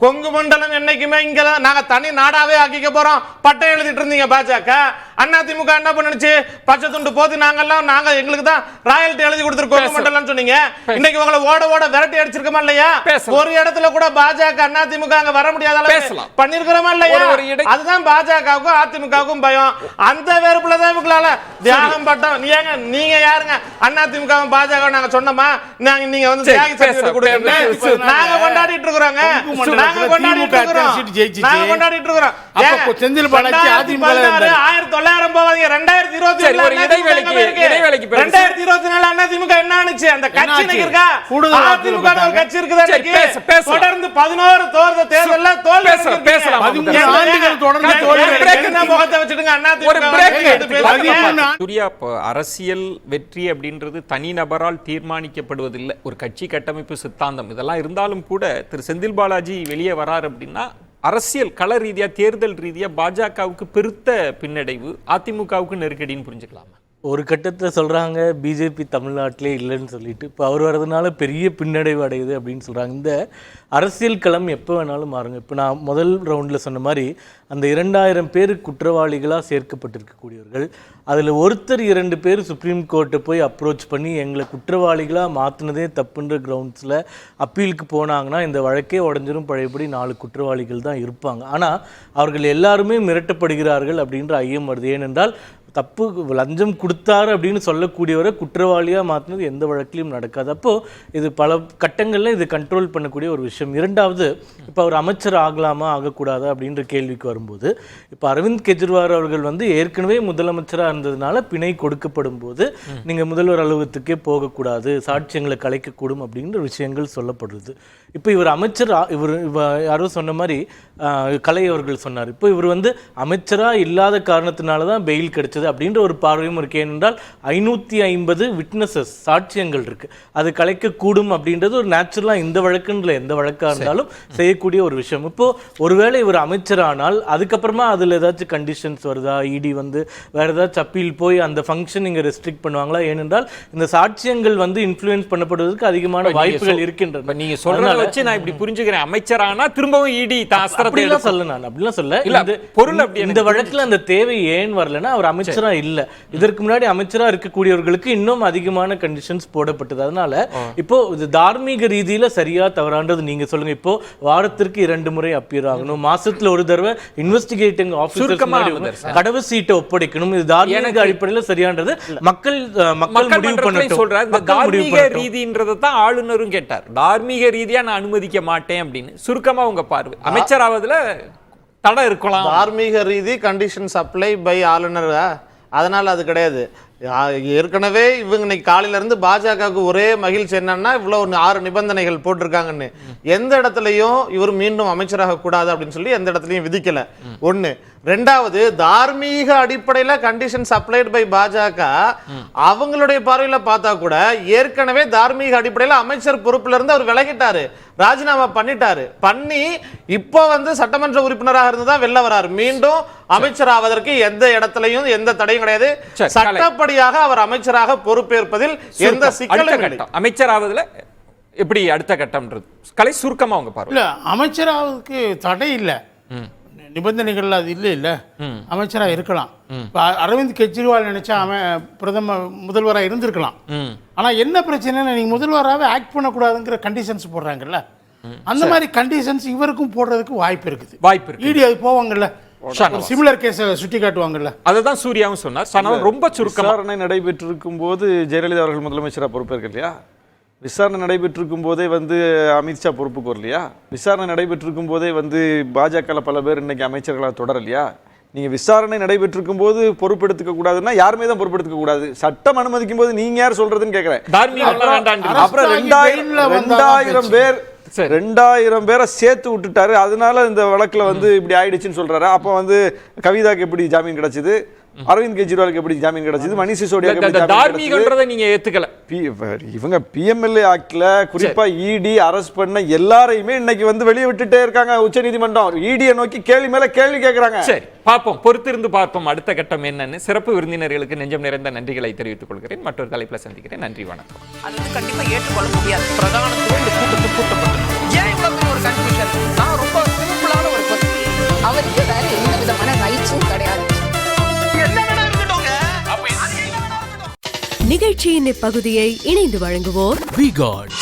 கொங்கு மண்டலம் என்னைக்குமே இங்க நாங்க தனி நாடாவே ஆக்கிக்க போறோம் பட்டம் எழுதிட்டு இருந்தீங்க பாஜக. அதிமுக என்ன பண்ணுச்சு? பச்சை துண்டு போது நாங்க எங்களுக்கு தான் ராயல்டி எழுதி கொடுத்துருக்கோம் கொங்கு மண்டலம் சொன்னீங்க. இன்னைக்கு உங்களை ஓட விரட்டி அடிச்சிருக்கோமா இல்லையா? ஒரு இடத்துல கூட பாஜக அதிமுக அங்க வர முடியாத அளவுக்கு பண்ணிருக்கிறோமா இல்லையா? அதுதான் பாஜகவுக்கும் அதிமுகவுக்கும் பயம். அந்த வேறுபுல தான் இவங்களால தியாகம் பட்டம். நீங்க யாருங்க அதிமுக பாஜக நாங்க சொன்னோமா? நீங்க தியாகி சர்டிபிகேட் கொடுங்க, நாங்க கொண்டாடிட்டு இருக்கிறோம். நாங்க கொண்டாடிட்டு இருக்கிறோம். செந்தில் பாலாஜி அதிமுக 1900 போவாதீங்க. 2024 அதிமுக என்ன ஆச்சு? அந்த கட்சி இருக்கா? அதிமுக ஒரு கட்சி இருக்குதா? தொடர்ந்து 11 தேர்தல்ல தோல்வி பேசலாம். 13 ஆண்டுகள் தொடர்ந்து தோல்வி முகத்தை வச்சிடுங்க. சூர்யா, அரசியல் வெற்றி அப்படின்றது தனிநபரால் தீர்மானிக்கப்படுவதில்லை. ஒரு கட்சி கட்டமைப்பு சித்தாந்தம் இதெல்லாம் இருந்தாலும் கூட திரு செந்தில் பாலாஜி வெளியே வரார் அப்படின்னா அரசியல் கள ரீதியா, தேர்தல் ரீதியா பாஜகவுக்கு பெருத்த பின்னடைவு, அதிமுகவுக்கு நெருக்கடின்னு புரிஞ்சுக்கலாமா? ஒரு கட்டத்தில் சொல்கிறாங்க பிஜேபி தமிழ்நாட்டிலே இல்லைன்னு சொல்லிட்டு இப்போ அவர் வர்றதுனால பெரிய பின்னடைவு அடையுது அப்படின்னு சொல்கிறாங்க. இந்த அரசியல் களம் எப்போ வேணாலும் மாறுங்க. இப்போ நான் முதல் ரவுண்டில் சொன்ன மாதிரி அந்த 2000 பேர் குற்றவாளிகளாக சேர்க்கப்பட்டிருக்கக்கூடியவர்கள், அதில் ஒருத்தர் 2 பேர் சுப்ரீம் கோர்ட்டை போய் அப்ரோச் பண்ணி எங்களை குற்றவாளிகளாக மாற்றினதே தப்புன்ற கிரவுண்ட்ஸில் அப்பீலுக்கு போனாங்கன்னா இந்த வழக்கே உடஞ்சிரும், பழையபடி 4 குற்றவாளிகள் தான் இருப்பாங்க. ஆனால் அவர்கள் எல்லாருமே மிரட்டப்படுகிறார்கள் அப்படின்ற ஐயம் வருது. ஏனென்றால் தப்பு லஞ்சம் கொடுத்தாரு அப்படின்னு சொல்லக்கூடியவரை குற்றவாளியாக மாற்றினது எந்த வழக்கிலையும் நடக்காது. அப்போது இது பல கட்டங்களில் இது கண்ட்ரோல் பண்ணக்கூடிய ஒரு விஷயம். இரண்டாவது, இப்போ அவர் அமைச்சர் ஆகலாமா ஆகக்கூடாதா அப்படின்ற கேள்விக்கு வரும்போது, இப்போ அரவிந்த் கெஜ்ரிவால் அவர்கள் வந்து ஏற்கனவே முதலமைச்சராக இருந்ததுனால பிணை கொடுக்கப்படும் போது நீங்கள் முதல்வர் அலுவலகத்துக்கே போகக்கூடாது, சாட்சியங்களை கலைக்கக்கூடும் அப்படின்ற விஷயங்கள் சொல்லப்படுது. இப்போ இவர் அமைச்சர் இவர் யாரோ சொன்ன மாதிரி கலை அவர்கள் சொன்னார், இப்போ இவர் வந்து அமைச்சராக இல்லாத காரணத்தினால தான் பெயில் கிடைச்சது அப்படின்ற ஒரு பார்வையும் இருக்கு. ஏனென்றால் 550 விட்னஸஸ் சாட்சியங்கள் இருக்கு, அது கலைக்கக்கூடும் அப்படின்றது ஒரு நேச்சுரலாக இந்த வழக்குன்ற எந்த வழக்காக இருந்தாலும் செய்யக்கூடிய ஒரு விஷயம். இப்போ ஒருவேளை இவர் அமைச்சரானால் அதுக்கப்புறமா அதில் ஏதாச்சும் கண்டிஷன்ஸ் வருதா, இடி வந்து வேற ஏதாச்சும் அப்பீல் போய் அந்த ஃபங்க்ஷன் இங்கே ரெஸ்ட்ரிக்ட் பண்ணுவாங்களா? ஏனென்றால் இந்த சாட்சியங்கள் வந்து இன்ஃப்ளூயன்ஸ் பண்ணப்படுவதற்கு அதிகமான வாய்ப்புகள் இருக்கின்றன. நீங்க சொல்றத வச்சு நான் இப்படி புரிஞ்சுக்கிறேன், அமைச்சரானா திரும்பவும் இடி அப்படிலாம் சொல்ல, நான் அப்படிலாம் சொல்ல. பொருள் அப்படி இந்த வழக்குல அந்த தேவை ஏன் வரலன்னா அவர் அமைச்சரா இல்ல, இதற்கு முன்னாடி அமைச்சரா இருக்கக்கூடியவர்களுக்கு இன்னும் அதிகமான கண்டிஷன்ஸ் போடப்பட்டது. அதனால இப்போ இது தார்மீக ரீதியில சரியா தவறான்றது நீங்க சொல்லுங்க. இப்போ வாரத்திற்கு 2 முறை அப்பியர் ஆகணும், மாசத்துல ஒரு தடவை இன்வெஸ்டிகேட்டிங் ஆபீசர் கடவு சீட்டை ஒப்படைக்கணும், இது தார்மீக அடிப்படையில் சரியானது மக்கள் முடிவு பண்ணட்டும். சொல்றாரு தார்மீக ரீதின்றதை தான் ஆளுநரும் கேட்டார். தார்மீக ரீதியா நான் அனுமதிக்க மாட்டேன் அப்படின்னு சுருக்கமா உங்க பார்வை. அமைச்சராவதுல தடை இருக்கலாம். தார்மீக ரீதி கண்டிஷன் சப்ளை பை ஆளுநர், அதனால அது கிடையாது. ஏற்கனவே இவங்க இன்னைக்கு காலையில இருந்து பாஜகவுக்கு ஒரே மகிழ்ச்சி என்னன்னா இவ்வளவு 6 நிபந்தனைகள் போட்டிருக்காங்கன்னு. எந்த இடத்துலையும் இவர் மீண்டும் அமைச்சராக கூடாது அப்படின்னு சொல்லி எந்த இடத்துலையும் விதிக்கல. ஒண்ணு. ரெண்டாவது, தார்மீக அடிப்படையில் கண்டிஷன் சப்ளைட் பை பாஜக அவங்களுடைய பார்வையில பார்த்தா கூட ஏற்கனவே தார்மீக அடிப்படையில் அமைச்சர் பொறுப்புல இருந்து அவர் விலகிட்டாரு, ராஜினாமா பண்ணிட்டாரு. பண்ணி இப்போ வந்து சட்டமன்ற உறுப்பினராக இருந்துதான் வெளில வராரு. மீண்டும் அமைச்சர் ஆவதற்கு எந்த இடத்துலையும் எந்த தடையும் கிடையாது. சட்டப்படியாக அவர் அமைச்சராக பொறுப்பேற்பதில் எந்த சிக்கலும் கிடையாது. அமைச்சர் ஆவதுல எப்படி அடுத்த கட்டம்ன்றது கலை சுருக்கமா உங்க பார்வை. இல்ல, அமைச்சராவதுக்கு தடை இல்லை, நிபந்தனைகள் அது இல்ல அமைச்சரா இருக்கலாம். அரவிந்த் கெஜ்ரிவால் நினைச்சா முதல்வராக இருந்திருக்கலாம். ஆனா என்ன பிரச்சனைன்னா நீங்க முதல்வராகவே ஆக்ட் பண்ணக்கூடாதுங்கிற கண்டிஷன்ஸ் போடுறாங்கல்ல, அந்த மாதிரி கண்டிஷன்ஸ் இவருக்கும் போடுறதுக்கு வாய்ப்பு இருக்குது. இடி அது போவாங்கல்ல, சிமிலர் கேஸ் சுட்டி காட்டுவாங்கல்ல. அதுதான் சூர்யாவும் சொன்னார். ரொம்ப சுருக்கமா விசாரணை நடைபெற்றிருக்கும் போது ஜெயலலிதா அவர்கள் முதலமைச்சராக பொறுப்பேற்க இல்லையா? விசாரணை நடைபெற்றிருக்கும் போதே வந்து அமித்ஷா பொறுப்புக்கு வரலையா? விசாரணை நடைபெற்றிருக்கும் போதே வந்து பாஜக பல பேர் இன்னைக்கு அமைச்சர்களாக தொடரலையா? நீங்க விசாரணை நடைபெற்றிருக்கும் போது பொறுப்பெடுத்துக்க கூடாதுன்னா யாருமே தான் பொறுப்பெடுத்துக்க கூடாது. சட்டம் அனுமதிக்கும் போது நீங்க யார் சொல்றதுன்னு கேட்கிறேன். அப்புறம் 2000 பேரை சேர்த்து விட்டுட்டாரு, அதனால இந்த வழக்குல வந்து இப்படி ஆயிடுச்சுன்னு சொல்றாரு. அப்ப வந்து கவிதாக்கு எப்படி ஜாமீன் கிடைச்சது, அரவிந்த் கெஜ்ரிவாலுக்கு எப்படி ஜாமீன் கிடைச்சது, மணிஷ் சிசோடியாக்கு தார்மீகன்றதை நீங்க ஏத்துக்கல. இவங்க பிஎம்எல்ஏ ஆக்ட்ல குறிப்பா இடி அரெஸ்ட் பண்ண எல்லாரையுமே இன்னைக்கு வந்து வெளியே விட்டுட்டே இருக்காங்க. உச்சநீதிமன்றம் இடியை நோக்கி கேள்வி மேல கேள்வி கேட்கறாங்க. சரி, பார்ப்போம், பொறுத்திருந்து பார்ப்போம் அடுத்த கட்டம் என்னன்னு. சிறப்பு விருந்தினர்களுக்கு நெஞ்சம் நிறைந்த நன்றிகளை தெரிவித்துக் கொள்கிறேன். மற்றொரு தலைப்புல சந்திக்கிறேன். நன்றி, வணக்கம். அது வந்து கண்டிப்பா ஏற்றுக்கொள்ள முடியாது. பிரதானத்துவம் இந்த கூட்டத்தில் கூட்டப்பட்டது. ஏன் இவ்வளவு ஒரு கன்ஃபியூஷன்? நான் ரொம்ப சிம்பிளான ஒரு அவருக்கு வேற எந்த விதமான ரைட்ஸும் கிடையாது. நிகழ்ச்சியின் இப்பகுதியை இணைந்து வழங்குவோர் V-Guard